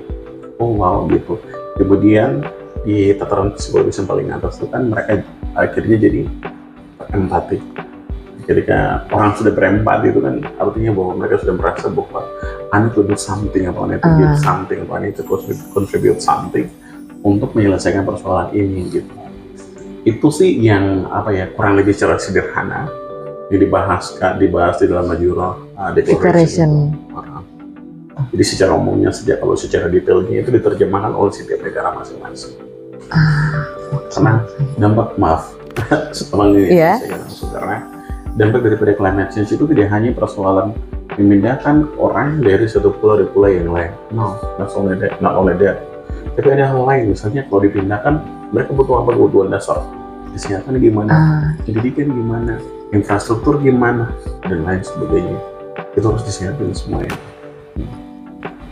Oh wow gitu. Kemudian di tataran psikologis yang paling atas itu kan mereka akhirnya jadi empati. Ketika orang sudah berempati itu kan artinya bahwa mereka sudah merasa bahwa I need to do something, atau I need to give something, atau I need to contribute something untuk menyelesaikan persoalan ini gitu. Itu sih yang kurang lebih secara sederhana yang dibahas di dalam Majuro Declaration. Jadi secara umumnya kalau secara detailnya itu diterjemahkan oleh setiap negara masing-masing. Karena dampak setelah ini saya langsung karena dampak daripada climate change itu tidak hanya persoalan memindahkan orang dari satu pulau ke pulau yang lain. No, not only that. Tapi ada hal lain, misalnya kalau dipindahkan mereka butuh apa? Kebutuhan dasar. Kesehatan gimana? Pendidikan gimana? Infrastruktur gimana? Dan lain sebagainya. Itu harus disiapin semuanya.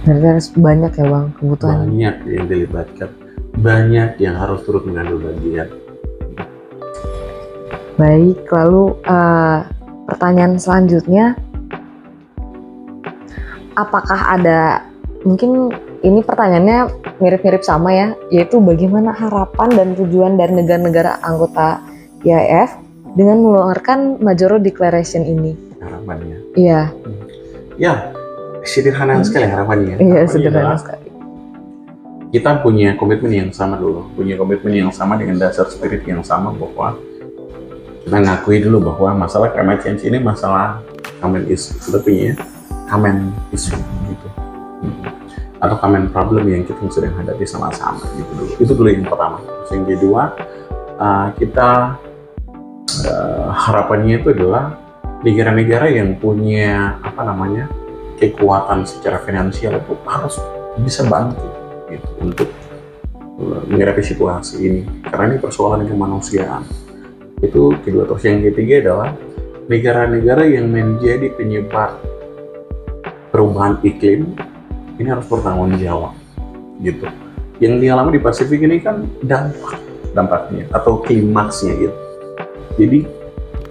Berarti harus banyak ya Bang kebutuhan. Banyak yang dilibatkan, banyak yang harus turut mengambil bagian. Baik, lalu pertanyaan selanjutnya, apakah ada, mungkin ini pertanyaannya mirip-mirip sama ya, yaitu bagaimana harapan dan tujuan dari negara-negara anggota IIF dengan mengeluarkan Majuro Declaration ini? Harapannya? Iya. Ya, sederhana sekali harapannya. Iya, sederhana sekali. Kita punya komitmen yang sama dulu, dengan dasar spirit yang sama bahwa kita ngakui dulu bahwa masalah climate change ini masalah common issue, kita punya common issue gitu, atau common problem yang kita sedang hadapi sama-sama gitu dulu. Itu dulu yang pertama. Yang kedua, kita harapannya itu adalah negara-negara yang punya kekuatan secara finansial itu harus bisa bantu gitu, untuk menghadapi situasi ini, karena ini persoalan kemanusiaan. Itu kedua. Terus yang ketiga adalah negara-negara yang menjadi penyebab perubahan iklim ini harus bertanggung jawab gitu. Yang dialami di Pasifik ini kan dampaknya atau klimaksnya gitu. Jadi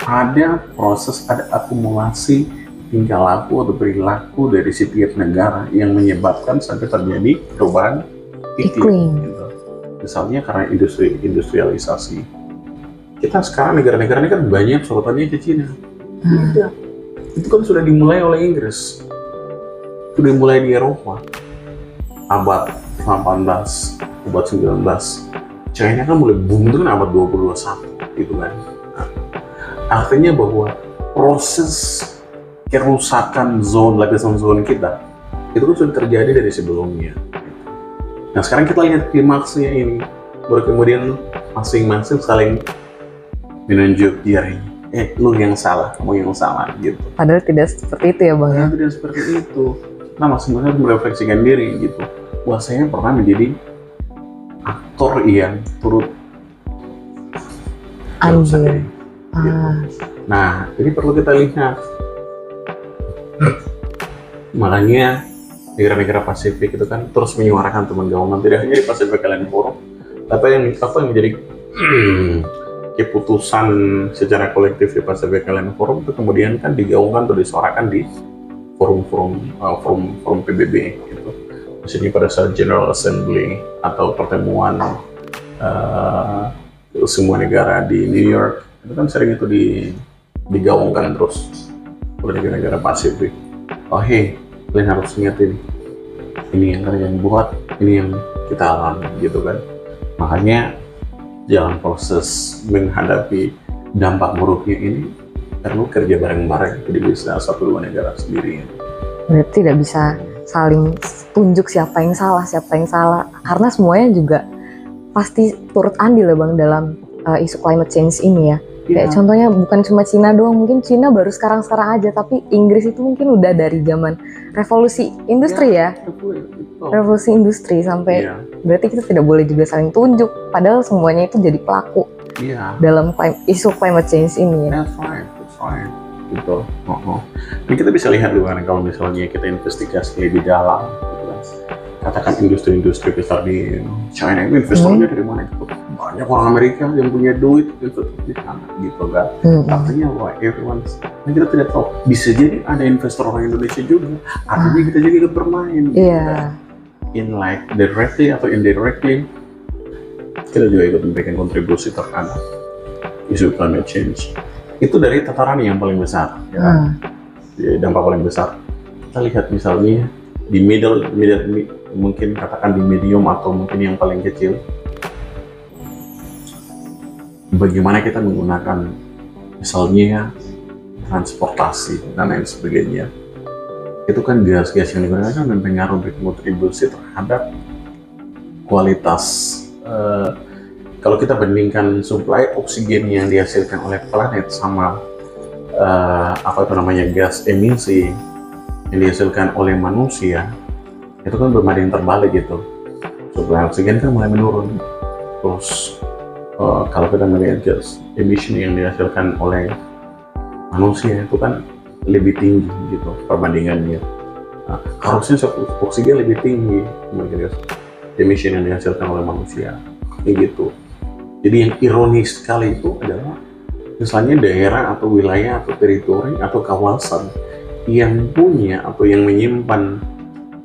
ada proses, ada akumulasi tingkah laku atau perilaku dari setiap negara yang menyebabkan sampai terjadi perubahan iklim. Gitu. Misalnya karena industrialisasi. Kita sekarang negara-negara ini kan banyak sorotannya ke Cina. Itu kan sudah dimulai oleh Inggris. Sudah dimulai di Eropa. Abad 18, abad 19. China kan mulai boom itu kan abad 20-21 gitu kan. Artinya bahwa proses kerusakan lapisan zon kita itu kan sudah terjadi dari sebelumnya. Nah sekarang kita lihat klimaksnya ini, baru kemudian masing-masing saling menunjuk jarinya. Lu yang salah, kamu yang salah gitu. Padahal tidak seperti itu ya Bang ya? Tidak seperti itu. Nah masing-masing harus merefleksikan diri gitu. Wah saya pernah menjadi aktor yang turut Anjir. Gitu. Nah, ini perlu kita lihat. Makanya negara-negara Pasifik itu kan terus menyuarakan teman gabungan tidak hanya di Pacific Island Forum, tapi yang menjadi keputusan secara kolektif di Pacific Island Forum itu kemudian kan digaungkan atau disuarakan di forum PBB gitu. Misalnya pada saat General Assembly atau pertemuan semua negara di New York itu kan sering itu digaungkan terus oleh negara-negara Pasifik. Oh kalian harus ingat ini yang kalian buat, ini yang kita alami gitu kan. Makanya dalam proses menghadapi dampak buruknya ini perlu kerja bareng-bareng, jadi bisa 1-2 negara sendiri. Berarti tidak bisa saling tunjuk siapa yang salah, karena semuanya juga pasti turut andil ya Bang dalam isu climate change ini ya. Kayak contohnya bukan cuma Cina doang, mungkin Cina baru sekarang aja, tapi Inggris itu mungkin udah dari zaman revolusi industri ya. Revolusi industri sampai berarti kita tidak boleh juga saling tunjuk, padahal semuanya itu jadi pelaku dalam isu climate change ini ya. That's right. Gitu. Ini kita bisa lihat juga kan kalau misalnya kita investigasi lebih dalam, gitu kan. Katakan industri-industri besar di China itu investornya dari mana itu? Banyak orang Amerika yang punya duit investasi di sana gitu kan. Artinya ini kita tidak tahu, bisa jadi ada investor orang Indonesia juga, artinya kita juga ikut bermain gitu kan. In like directly atau indirectly kita juga ikut memberikan kontribusi terhadap isu climate change. Itu dari tataran yang paling besar ya kan? Dampak paling besar. Kita lihat misalnya di middle mungkin katakan di medium atau mungkin yang paling kecil, bagaimana kita menggunakan misalnya transportasi dan lain sebagainya. Itu kan gas-gas yang digunakan kan mempengaruhi berkontribusi terhadap kualitas. Kalau kita bandingkan suplai oksigen yang dihasilkan oleh planet sama gas emisi yang dihasilkan oleh manusia, itu kan berbanding terbalik gitu. Suplai oksigen kan mulai menurun. Terus kalau kita melihat gas emission yang dihasilkan oleh manusia itu kan lebih tinggi gitu perbandingannya. Nah, harusnya oksigen lebih tinggi dibanding emission yang dihasilkan oleh manusia, kayak gitu. Jadi yang ironis sekali itu adalah misalnya daerah atau wilayah atau teritori atau kawasan yang punya atau yang menyimpan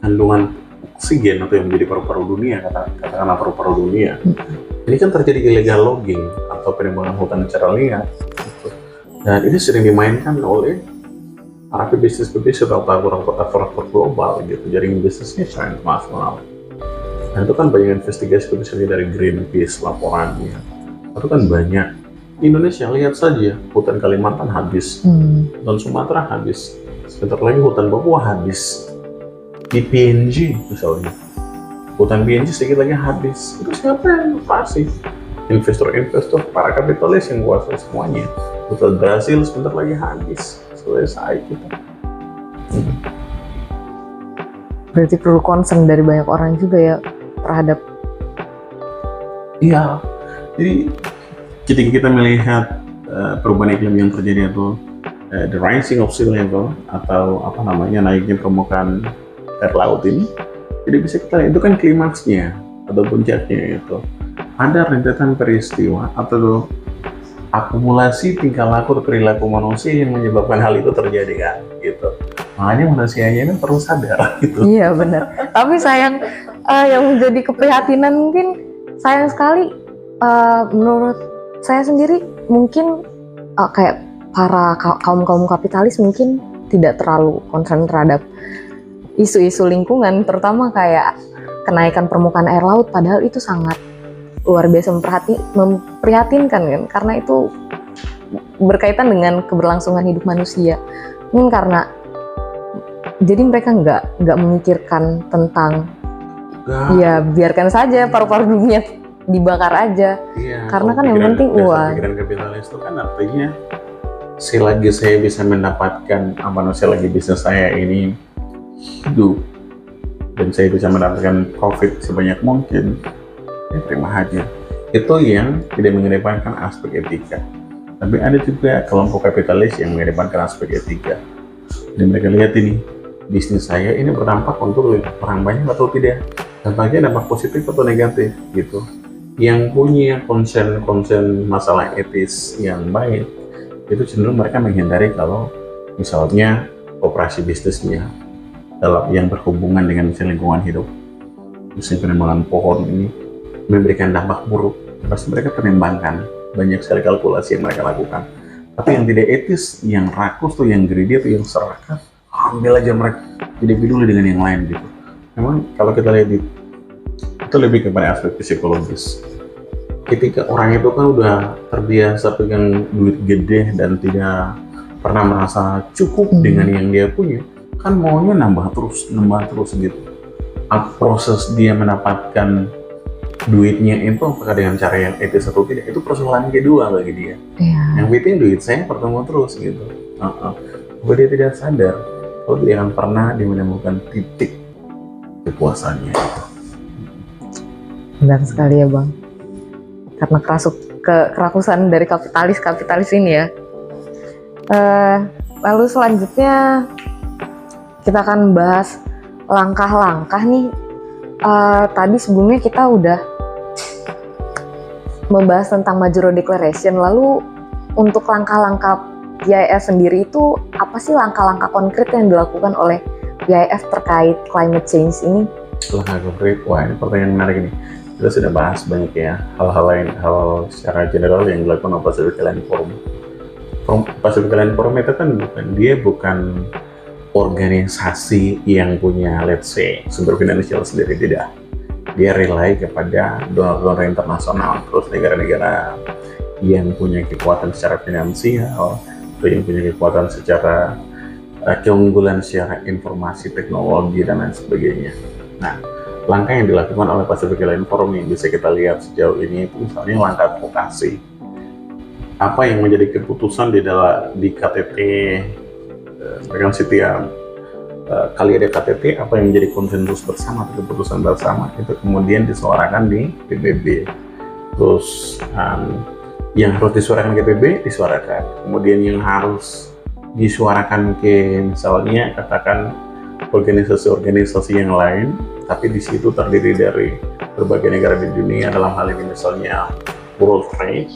kandungan oksigen atau yang menjadi paru-paru dunia, katakanlah paru-paru dunia. Ini kan terjadi illegal logging atau penebangan hutan secara liar. Gitu. Dan ini sering dimainkan oleh para pebisnis atau korporat global gitu, jaringan bisnisnya secara internasional. Nah itu kan banyak investigasi misalnya dari Greenpeace laporannya. Itu kan banyak. Indonesia lihat saja, hutan Kalimantan habis, hutan Sumatera habis, sebentar lagi hutan Papua habis. Di PNG misalnya, hutan PNG sedikit lagi habis. Itu siapa yang invasi? Investor-investor, para kapitalis yang kuasai semuanya. Hutan Brasil sebentar lagi habis, selesai kita. Berarti perlu concern dari banyak orang juga ya terhadap. Iya, jadi ketika kita melihat perubahan iklim yang terjadi atau the rising of sea level atau naiknya permukaan air laut ini, jadi bisa kita lihat itu kan klimaksnya atau puncaknya itu ada rentetan peristiwa atau akumulasi tingkah laku atau perilaku manusia yang menyebabkan hal itu terjadi kan gitu. Makanya manusianya ini perlu sadar gitu. Iya benar. Tapi sayang yang menjadi keprihatinan mungkin sayang sekali menurut saya sendiri mungkin kayak para kaum kapitalis mungkin tidak terlalu concern terhadap isu-isu lingkungan, terutama kayak kenaikan permukaan air laut, padahal itu sangat luar biasa memprihatinkan kan, karena itu berkaitan dengan keberlangsungan hidup manusia. Mungkin karena jadi mereka nggak memikirkan tentang ya biarkan saja paru-paru dunia dibakar aja. Iya, karena kan yang penting uang. Pikiran kapitalis itu kan artinya selagi saya bisa mendapatkan selagi bisnis saya ini hidup dan saya bisa mendapatkan profit sebanyak mungkin, ya terima aja. itu yang tidak mengedepankan aspek etika. Tapi ada juga kelompok kapitalis yang mengedepankan aspek etika. Dan mereka lihat ini, bisnis saya ini berdampak untuk orang banyak atau tidak. Dampaknya dampak positif atau negatif gitu. Yang punya concern masalah etis yang baik, itu cenderung mereka menghindari kalau misalnya operasi bisnisnya dalam yang berhubungan dengan misalnya lingkungan hidup, misalnya penebangan pohon ini memberikan dampak buruk, pasti mereka pertimbangkan. Banyak sekali kalkulasi yang mereka lakukan. Tapi yang tidak etis, yang rakus tuh, yang greedy atau yang serakah, ambil aja mereka, tidak peduli dengan yang lain gitu. Memang kalau kita lihat itu lebih kepada aspek psikologis. Ketika orang itu kan udah terbiasa pegang duit gede dan tidak pernah merasa cukup dengan yang dia punya, kan maunya nambah terus gitu. Proses dia mendapatkan duitnya itu apakah dengan cara yang etis atau tidak, itu persoalan kedua bagi dia. Yang penting duit saya bertemu terus gitu. Bahwa dia tidak sadar kalau dia akan pernah menemukan titik kepuasannya. Benar sekali ya Bang. Karena kerakusan dari kapitalis ini ya. Lalu selanjutnya kita akan bahas langkah-langkah nih. Tadi sebelumnya kita udah membahas tentang Majuro Declaration. Lalu untuk langkah-langkah PIF sendiri itu apa sih langkah-langkah konkret yang dilakukan oleh PIF terkait climate change ini? Langkah konkret, wah ini pertanyaan menarik ini. Kita sudah bahas banyak ya hal-hal lain, hal secara general yang dilakukan oleh Pacific Island Forum. Pacific Island Forum itu kan bukan organisasi yang punya, let's say, sumber finansial sendiri, tidak. Dia rely kepada donor-donor internasional, terus negara-negara yang punya kekuatan secara finansial, atau yang punya kekuatan secara keunggulan secara informasi, teknologi, dan lain sebagainya. Nah, langkah yang dilakukan oleh Pacific Island Forum yang bisa kita lihat sejauh ini itu misalnya langkah advokasi. Apa yang menjadi keputusan di KTT, mereka setiap kali ada KTT, apa yang menjadi konsensus bersama atau keputusan bersama itu kemudian disuarakan di PBB. Terus yang harus disuarakan ke PBB disuarakan, kemudian yang harus disuarakan ke misalnya katakan organisasi-organisasi yang lain, tapi di situ terdiri dari berbagai negara di dunia, dalam hal ini misalnya World Trade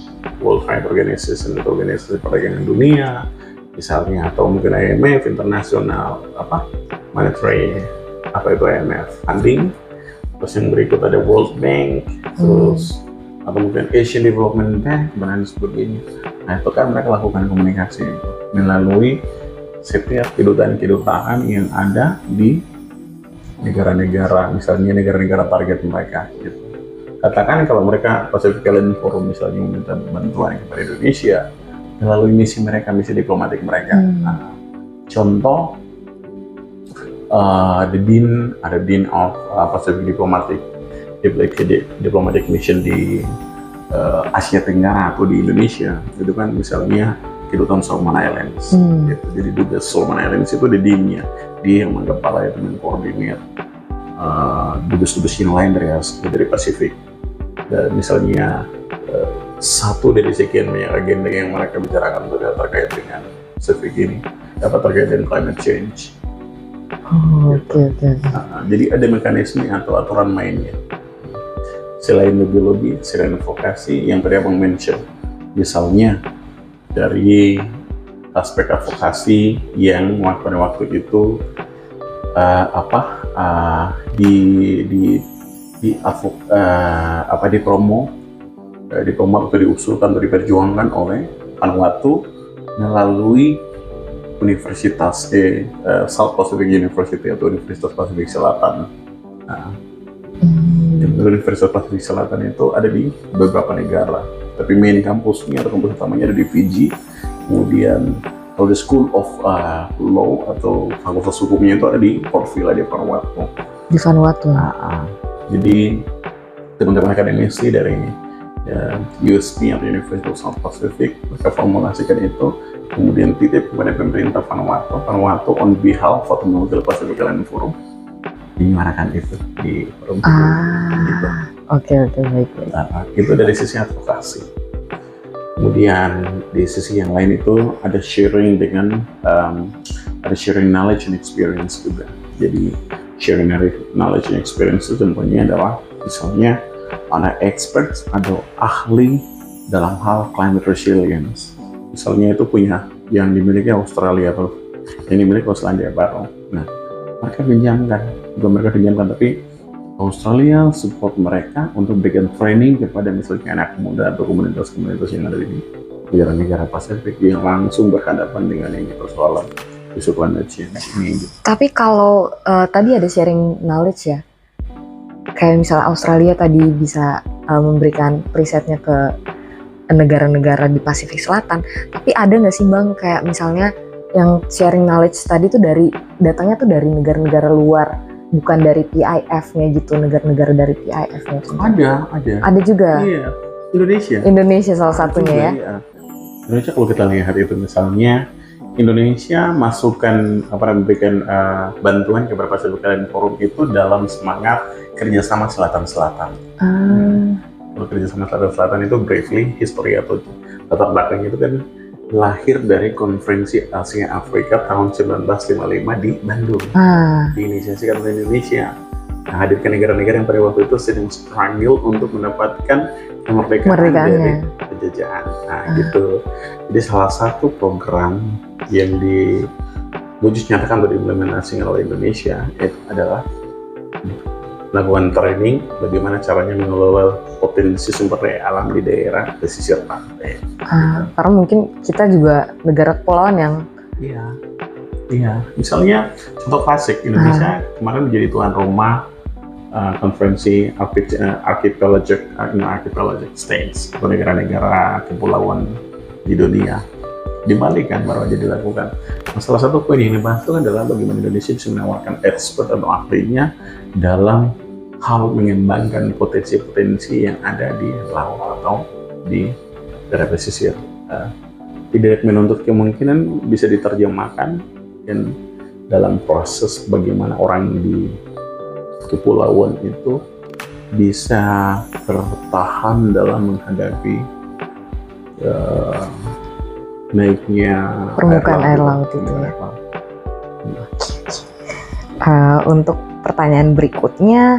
Organization atau organisasi perdagangan dunia misalnya, atau mungkin IMF, International Monetary IMF funding, terus yang berikut ada World Bank, terus atau mungkin Asian Development Bank dan sebagainya. Nah itu kan mereka lakukan komunikasi melalui setiap kedutaan yang ada di negara-negara, misalnya negara-negara target mereka gitu. Katakan kalau mereka Pacific Island Forum misalnya meminta bantuan kepada Indonesia melalui misi diplomatik mereka. Nah, contoh ada Dean of Pacific Diplomatic Mission di Asia Tenggara atau di Indonesia, itu kan misalnya kedutaan Solomon Islands. Gitu. Jadi juga Solomon Islands itu ada Dean-nya, dia yang mengkepala itu mengkoordinir dubes-dubes yang lain dari Pasifik. Dan misalnya satu dari sekian banyak agenda yang mereka bicarakan terkait dengan Pasifik ini dapat terkait dengan climate change. Oke. Jadi ada mekanisme atau aturan mainnya. Selain lobby, selain advokasi, yang tadi abang mention, misalnya dari aspek advokasi yang pada waktu itu dipromo atau diusulkan atau diperjuangkan oleh Vanuatu melalui Universitas South Pacific University atau Universitas Pasifik Selatan. Nah, Universitas Pasifik Selatan itu ada di beberapa negara, tapi main kampusnya atau kampus utamanya ada di Fiji. Kemudian kalau the School of Law atau fakultas hukumnya itu ada di Port Vila di Vanuatu. Di Vanuatu. Jadi teman-teman akademisi dari USP atau University of South Pacific mereka formulasikan itu, kemudian titip kepada pemerintah Vanuatu. Vanuatu on behalf of Pacific Island Forum menyuarakan itu di forum gitu. Oke, baik. Nah, itu dari sisi advokasi. Kemudian di sisi yang lain itu ada sharing dengan ada sharing knowledge and experience juga. Jadi sharing knowledge and experience itu contohnya adalah misalnya ada experts atau ahli dalam hal climate resilience. Misalnya itu punya yang dimiliki Australia atau yang dimiliki Australia Baru. Nah, mereka pinjamkan, tapi Australia support mereka untuk berikan training kepada misalnya anak muda atau komunitas-komunitas yang ada di negara-negara Pasifik yang langsung berhadapan dengan ini persoalan isu climate change ini. Tapi kalau tadi ada sharing knowledge ya, kayak misalnya Australia tadi bisa memberikan risetnya ke negara-negara di Pasifik Selatan, tapi ada nggak sih Bang kayak misalnya yang sharing knowledge tadi tuh datangnya tuh dari negara-negara luar, bukan dari PIF-nya gitu, negara-negara dari PIF-nya. Ada. Ada juga. Iya, Indonesia salah satunya ya. Iya. Indonesia kalau kita lihat itu misalnya Indonesia memberikan bantuan kepada Pacific Island Forum itu dalam semangat kerjasama Selatan-Selatan. Kalau kerjasama Selatan-Selatan itu briefly history atau latar belakangnya itu kan lahir dari konferensi Asia Afrika tahun 1955 di Bandung, diinisiasikan oleh Indonesia. Nah, hadirkan negara-negara yang pada waktu itu sedang struggle untuk mendapatkan kemerdekaan dari penjajahan. Nah, gitu. Jadi salah satu program yang nyatakan atau diimplementasikan oleh Indonesia itu adalah melakukan training bagaimana caranya mengelola potensi sumber daya alam di daerah pesisir pantai. Karena mungkin kita juga negara kepulauan yang Iya. Misalnya contoh klasik Indonesia kemarin menjadi tuan rumah konferensi archipelagic states atau negara-negara kepulauan di dunia. Di Bali kan baru aja dilakukan. Nah, salah satu poin yang dibahas itu adalah bagaimana Indonesia bisa menawarkan expert atau ahlinya dalam hal mengembangkan potensi-potensi yang ada di laut atau di daerah pesisir. Tidak menuntut kemungkinan bisa diterjemahkan dan dalam proses bagaimana orang di kepulauan itu bisa bertahan dalam menghadapi naiknya permukaan air laut itu ya. Untuk pertanyaan berikutnya,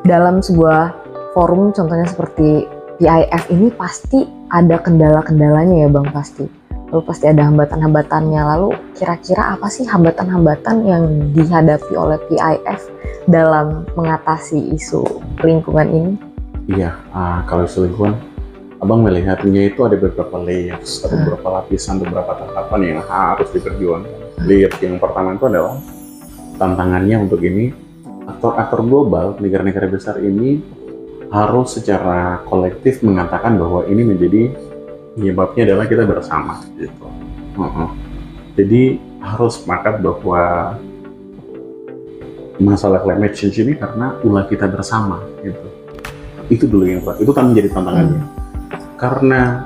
dalam sebuah forum contohnya seperti PIF ini pasti ada kendala-kendalanya ya Bang, pasti. Lalu pasti ada hambatan-hambatannya. Lalu kira-kira apa sih hambatan-hambatan yang dihadapi oleh PIF dalam mengatasi isu lingkungan ini? Iya, kalau isu lingkungan, Abang melihatnya itu ada beberapa layers, ada beberapa lapisan, beberapa tahapan yang harus diperjuangkan. Layer yang pertama itu adalah tantangannya untuk ini, aktor-aktor global, negara-negara besar ini harus secara kolektif mengatakan bahwa ini menjadi penyebabnya adalah kita bersama gitu. Jadi harus sepakat bahwa masalah climate change ini karena ulah kita bersama gitu. Itu dulu yang itu kan menjadi tantangannya. Karena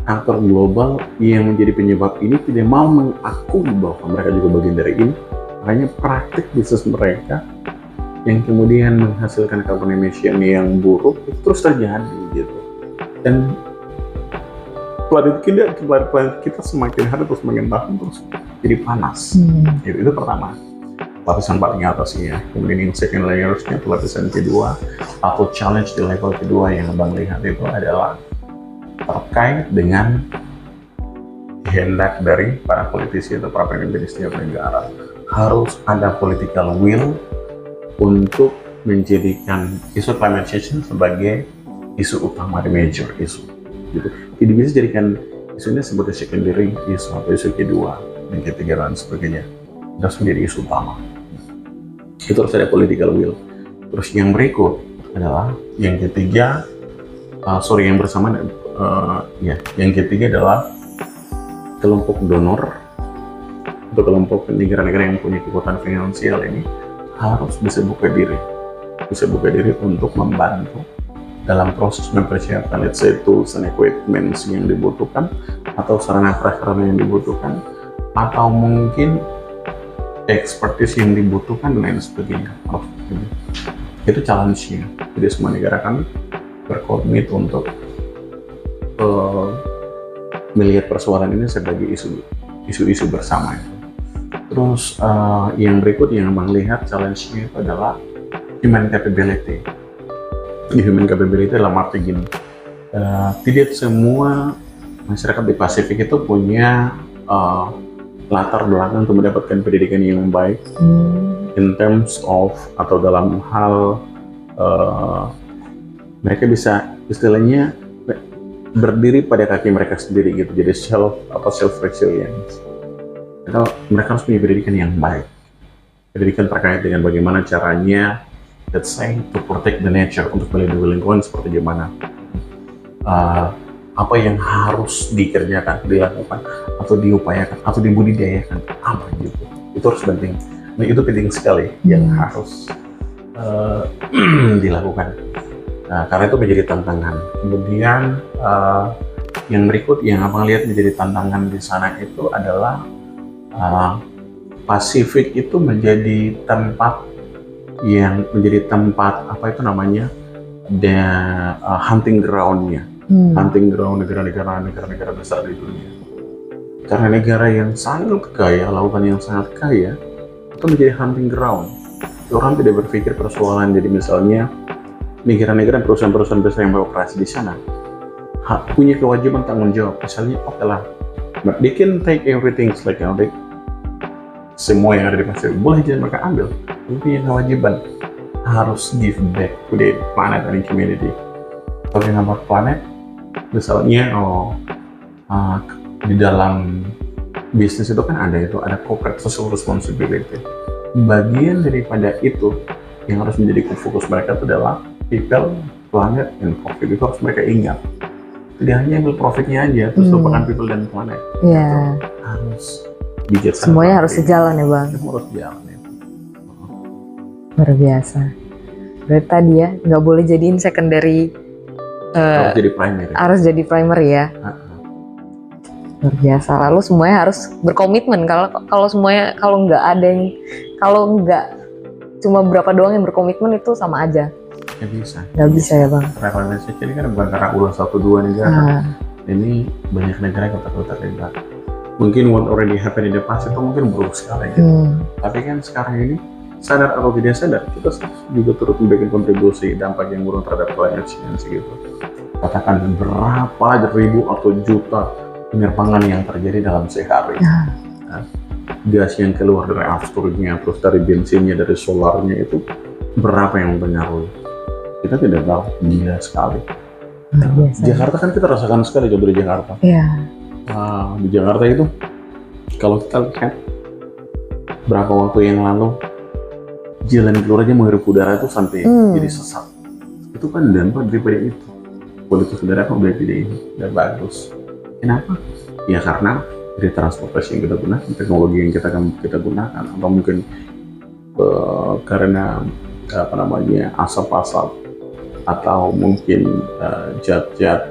aktor global yang menjadi penyebab ini tidak mau mengakui bahwa mereka juga bagian dari ini, makanya praktik bisnis mereka yang kemudian menghasilkan carbon emission yang buruk itu terus terjadi gitu. Dan planet kita semakin hari terus semakin tahun terus jadi panas. Itu pertama, lapisan paling atas ya. Kemudian yang second layersnya lapisan kedua atau challenge di level kedua yang Abang lihat itu adalah terkait dengan kehendak dari para politisi atau para pemimpin di setiap negara. Harus ada political will untuk menjadikan isu climate change sebagai isu utama, di major isu gitu. Tidak bisa jadikan isunya sebagai secondary isu atau isu kedua dan ketiga dan sebagainya. Harus menjadi isu utama. Itu harus ada political will. Terus yang berikut adalah yang ketiga, yang ketiga adalah kelompok donor atau kelompok negara-negara yang punya kekuatan finansial ini harus bisa buka diri untuk membantu dalam proses mempersiapkan let's say tools and equipment yang dibutuhkan atau sarana prasarana yang dibutuhkan atau mungkin expertise yang dibutuhkan dan lain sebagainya. Itu challenge-nya. Jadi semua negara kan berkomit untuk melihat persoalan ini sebagai isu-isu bersama. Terus yang berikut yang Bang lihat challenge-nya itu adalah human capability. Di human capability dalam arti gini, tidak semua masyarakat di Pasifik itu punya latar belakang untuk mendapatkan pendidikan yang baik in terms of atau dalam hal mereka bisa istilahnya berdiri pada kaki mereka sendiri gitu, jadi self resilience. Atau mereka harus punya pendidikan yang baik, pendidikan terkait dengan bagaimana caranya, let's say, to protect the nature, untuk melindungi lingkungan seperti gimana, apa yang harus dikerjakan, dilakukan, atau diupayakan, atau dibudidayakan, apa gitu. Itu harus penting. Nah, itu penting sekali yang harus dilakukan. Nah, karena itu menjadi tantangan. Kemudian yang berikut yang abang lihat menjadi tantangan di sana itu adalah Pasifik itu menjadi tempat yang menjadi tempat apa itu namanya, hunting ground-nya. Hunting ground negara-negara besar di dunia. Karena negara yang sangat kaya, lautan yang sangat kaya, itu menjadi hunting ground. Orang tidak berpikir persoalan, jadi misalnya negara-negara perusahaan-perusahaan besar yang beroperasi di sana punya kewajiban tanggung jawab. Misalnya, oke lah, they can take everything, like semua yang ada di Pasifik boleh jadi mereka ambil, tapi punya kewajiban harus give back to the planet and community. Kalau nama planet, misalnya di dalam bisnis itu kan ada corporate social responsibility. Bagian daripada itu yang harus menjadi fokus mereka itu adalah people, planet, and profit. Itu harus mereka ingat. Tidak hanya ambil profitnya aja, terus lupakan people dan planet. Iya. Harus bijaksana. Semuanya harus sejalan ya Bang. Semua harus sejalan ya. Luar biasa. Berarti tadi ya, nggak boleh jadiin secondary. Harus jadi primary. Harus jadi primary ya. Luar biasa. Lalu semuanya harus berkomitmen. Kalau semuanya, kalau nggak cuma berapa doang yang berkomitmen, itu sama aja. Nggak bisa ya Bang. Travel Indonesia ini kan bukan karena ulah 1-2 negara. Ini banyak negara yang terlibat. Mungkin what already happened in the past itu mungkin buruk sekali gitu. Tapi kan sekarang ini sadar atau tidak sadar, kita juga turut memberikan kontribusi dampak yang buruk terhadap climate change gitu. Katakan berapa ribu atau juta penerbangan yang terjadi dalam sehari. Gas yang keluar dari afternya, terus dari bensinnya, dari solarnya, itu berapa yang mempengaruhi? Kita tidak tahu, gila sekali. Jakarta kan kita rasakan sekali, contoh di Jakarta. Di Jakarta itu, kalau kita lihat berapa waktu yang lalu, jalan keluar aja menghirup udara itu sampai jadi sesak. Itu kan dampak daripada itu. Kualitas udara kan udah tidak bagus. Kenapa? Ya karena dari transportasi yang kita gunakan, teknologi yang kita gunakan, atau mungkin karena asap-asap, atau mungkin zat-zat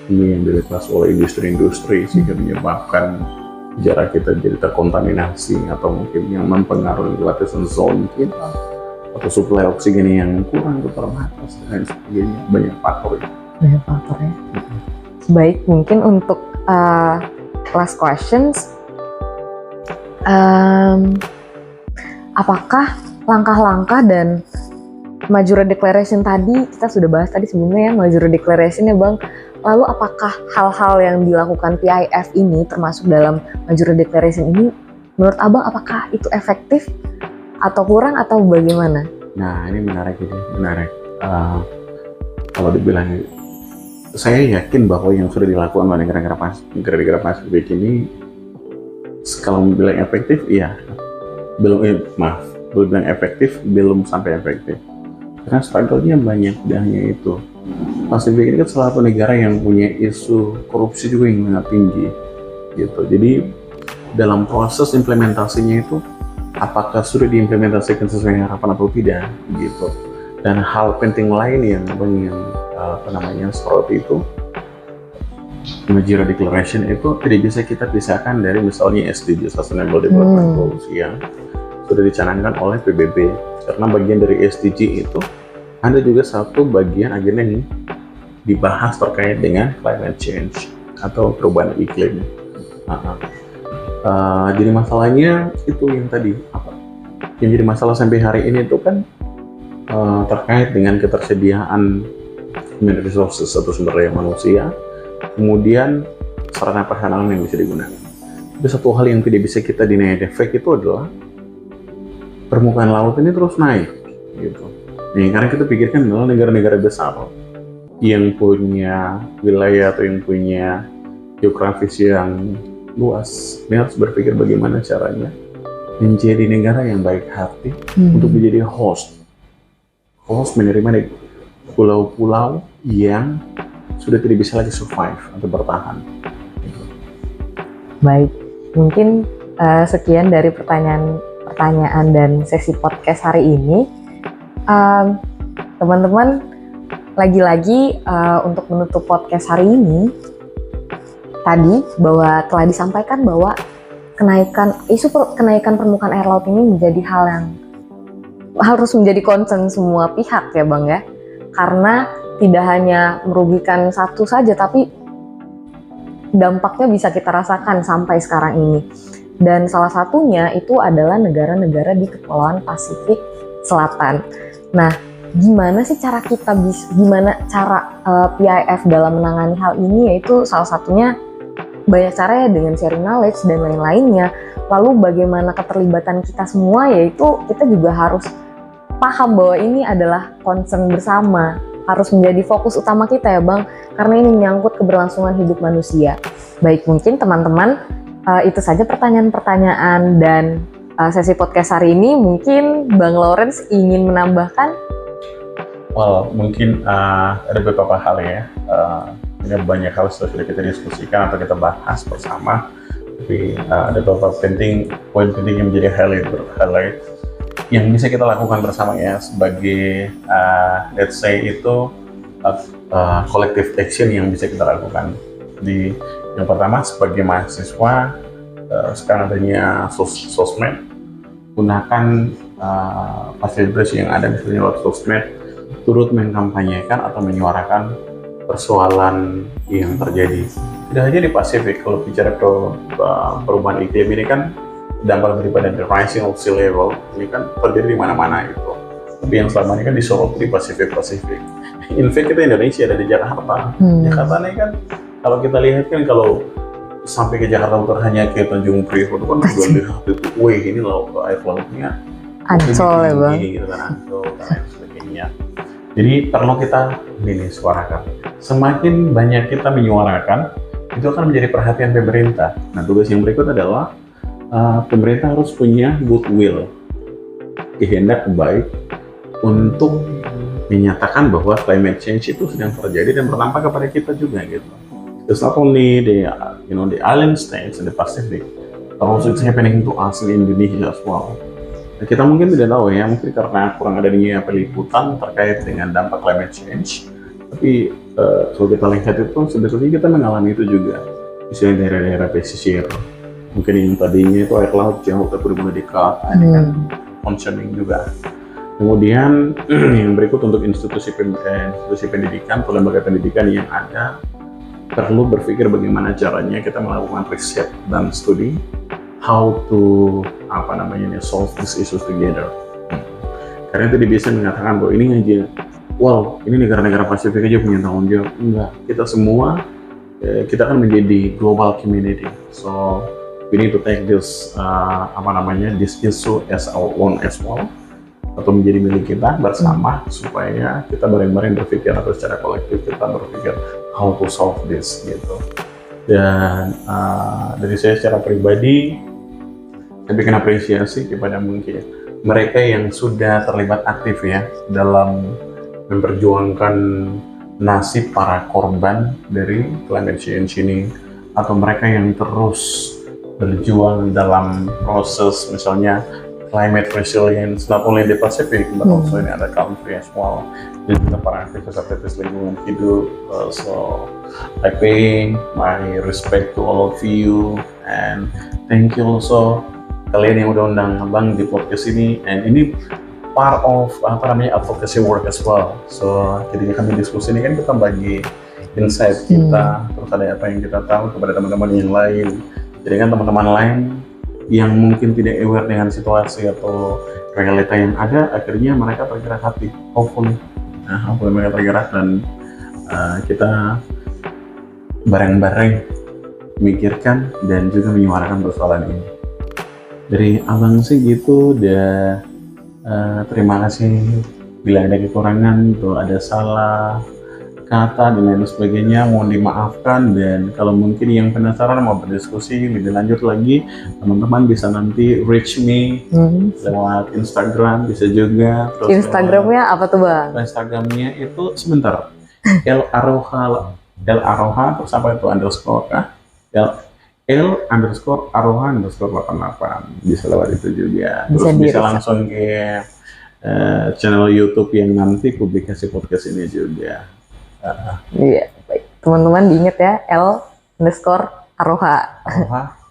ini yang dilepas oleh industri-industri sehingga menyebabkan jarak kita jadi terkontaminasi, atau mungkin yang mempengaruhi lapisan ozon kita, atau suplai oksigen yang kurang atau terbatas dan sebagainya. Banyak faktor ya. Baik, mungkin untuk last questions, apakah langkah-langkah dan Majuro Declaration tadi, kita sudah bahas tadi sebelumnya ya, Majuro Declaration ya Bang. Lalu apakah hal-hal yang dilakukan PIF ini, termasuk dalam Majuro Declaration ini, menurut Abang apakah itu efektif atau kurang atau bagaimana? Nah, ini menarik ini, menarik. Kalau dibilang, saya yakin bahwa yang sudah dilakukan oleh negara-negara Pasifik ini, kalau bilang efektif, iya. Belum bilang efektif, belum sampai efektif. Karena struggle-nya banyak, tidak hanya itu. Pasifik ini kan salah satu negara yang punya isu korupsi juga yang sangat tinggi, gitu. Jadi dalam proses implementasinya itu, apakah sudah diimplementasikan sesuai harapan atau tidak, gitu. Dan hal penting lain yang seperti itu, Net Zero Declaration itu tidak bisa kita pisahkan dari misalnya SDG Sustainable Development Goals yang sudah dicanangkan oleh PBB. Karena bagian dari SDG itu ada juga satu bagian agenda yang dibahas terkait dengan climate change atau perubahan iklim. Jadi masalahnya itu yang tadi yang jadi masalah sampai hari ini itu kan terkait dengan ketersediaan human resources atau sumber daya manusia, kemudian sarana prasarana yang bisa digunakan. Tapi satu hal yang tidak bisa kita deny the fact itu adalah permukaan laut ini terus naik, gitu. Nih, karena kita pikirkan adalah negara-negara besar yang punya wilayah atau yang punya geografis yang luas, ini harus berpikir bagaimana caranya menjadi negara yang baik hati untuk menjadi host menerima pulau-pulau yang sudah tidak bisa lagi survive atau bertahan. Baik, mungkin sekian dari pertanyaan dan sesi podcast hari ini. Teman-teman, lagi-lagi untuk menutup podcast hari ini, tadi bahwa telah disampaikan bahwa isu kenaikan permukaan air laut ini menjadi hal yang harus menjadi concern semua pihak ya Bang ya, karena tidak hanya merugikan satu saja, tapi dampaknya bisa kita rasakan sampai sekarang ini. Dan salah satunya itu adalah negara-negara di Kepulauan Pasifik Selatan. Nah, gimana cara PIF dalam menangani hal ini, yaitu salah satunya banyak cara ya dengan sharing knowledge dan lain-lainnya. Lalu bagaimana keterlibatan kita semua, yaitu kita juga harus paham bahwa ini adalah concern bersama, harus menjadi fokus utama kita ya Bang, karena ini menyangkut keberlangsungan hidup manusia. Baik, mungkin teman-teman itu saja pertanyaan-pertanyaan dan sesi podcast hari ini. Mungkin Bang Lawrence ingin menambahkan? Well, mungkin ada beberapa hal ya. Ini banyak hal sudah kita diskusikan atau kita bahas bersama. Tapi ada beberapa poin penting yang menjadi highlight yang bisa kita lakukan bersama ya, sebagai let's say itu collective action yang bisa kita lakukan. Yang pertama, sebagai mahasiswa, sekarang adanya sosmed, gunakan fasilitas yang ada misalnya lewat sosmed, turut mengkampanyekan atau menyuarakan persoalan yang terjadi. Tidak hanya di Pasifik, kalau bicara perubahan iklim ini kan dampak daripada the rising of sea level ini kan terjadi di mana-mana gitu. Tapi yang selama ini kan disorot di Pasifik. In fact kita Indonesia ada di Jakarta. Jakarta ini kan kalau kita lihat kan, kalau sampai ke Jakarta bukan hanya ke Tanjung Priok itu kan juga lihat itu, wih ini air lautnya Ancol ya Bang. Gitu kan, Ancol dan lain sebagainya. Jadi perlu kita suarakan. Semakin banyak kita menyuarakan, itu akan menjadi perhatian pemerintah. Nah, tugas yang berikut adalah pemerintah harus punya goodwill, kehendak baik untuk menyatakan bahwa climate change itu sedang terjadi dan berdampak kepada kita juga gitu. It's not only the island states in the Pacific, but also it's happening to us in Indonesia as well. Nah, kita mungkin tidak tahu ya, mungkin karena kurang adanya peliputan terkait dengan dampak climate change. Tapi kalau kita lihat itu sebetulnya kita mengalami itu juga, misalnya daerah-daerah pesisir. Mungkin yang tadinya itu air laut jauh tapi mulai dekat, ini kan concerning juga. Kemudian yang berikut untuk institusi pendidikan atau lembaga pendidikan yang ada, perlu berpikir bagaimana caranya kita melakukan riset dan studi how to solve these issues together. Karena tadi biasa mengatakan bahwa ini aja, ini negara-negara Pasifik aja punya tanggung jawab. Enggak, kita semua kita akan menjadi global community. So we need to take this this issue as our own as well, atau menjadi milik kita bersama, supaya kita bareng-bareng berpikir atau secara kolektif kita berpikir how to solve this gitu. Dan dari saya secara pribadi, saya bikin apresiasi kepada mungkin mereka yang sudah terlibat aktif ya dalam memperjuangkan nasib para korban dari climate change ini, atau mereka yang terus berjuang dalam proses misalnya climate resilience, not only the Pacific, but also in other country as well. Dan juga para aktivis lingkungan hidup. So I pay my respect to all of you, and thank you also kalian yang udah undang Abang di podcast ini. And ini part of advocacy work as well. So jadinya kami diskusi ini kan kita bagi insight kita, terus ada apa yang kita tahu kepada teman-teman yang lain. Jadi kan teman-teman lain yang mungkin tidak aware dengan situasi atau realita yang ada, akhirnya mereka tergerak hati, hopefully mereka tergerak dan kita bareng-bareng memikirkan dan juga menyuarakan persoalan ini. Dari Abang sih gitu, terima kasih bila ada kekurangan, tuh ada salah kata dan lain sebagainya, mohon dimaafkan. Dan kalau mungkin yang penasaran mau berdiskusi lebih lanjut lagi, teman-teman bisa nanti reach me lewat Instagram, bisa juga. Terus Instagramnya apa tuh Bang? Instagramnya itu sebentar, L terus apa itu underscore L_Aroha_88, bisa lewat itu juga. Terus bisa langsung ke channel YouTube yang nanti publikasi podcast ini juga. Iya, baik. Teman-teman diingat ya, L_Aroha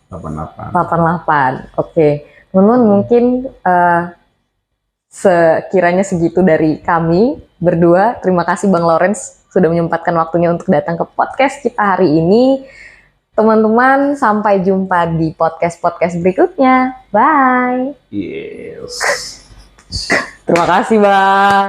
88. Oke. Teman-teman mungkin sekiranya segitu dari kami berdua. Terima kasih Bang Lawrence sudah menyempatkan waktunya untuk datang ke podcast kita hari ini. Teman-teman, sampai jumpa di podcast-podcast berikutnya. Bye. Yes. Terima kasih Bang.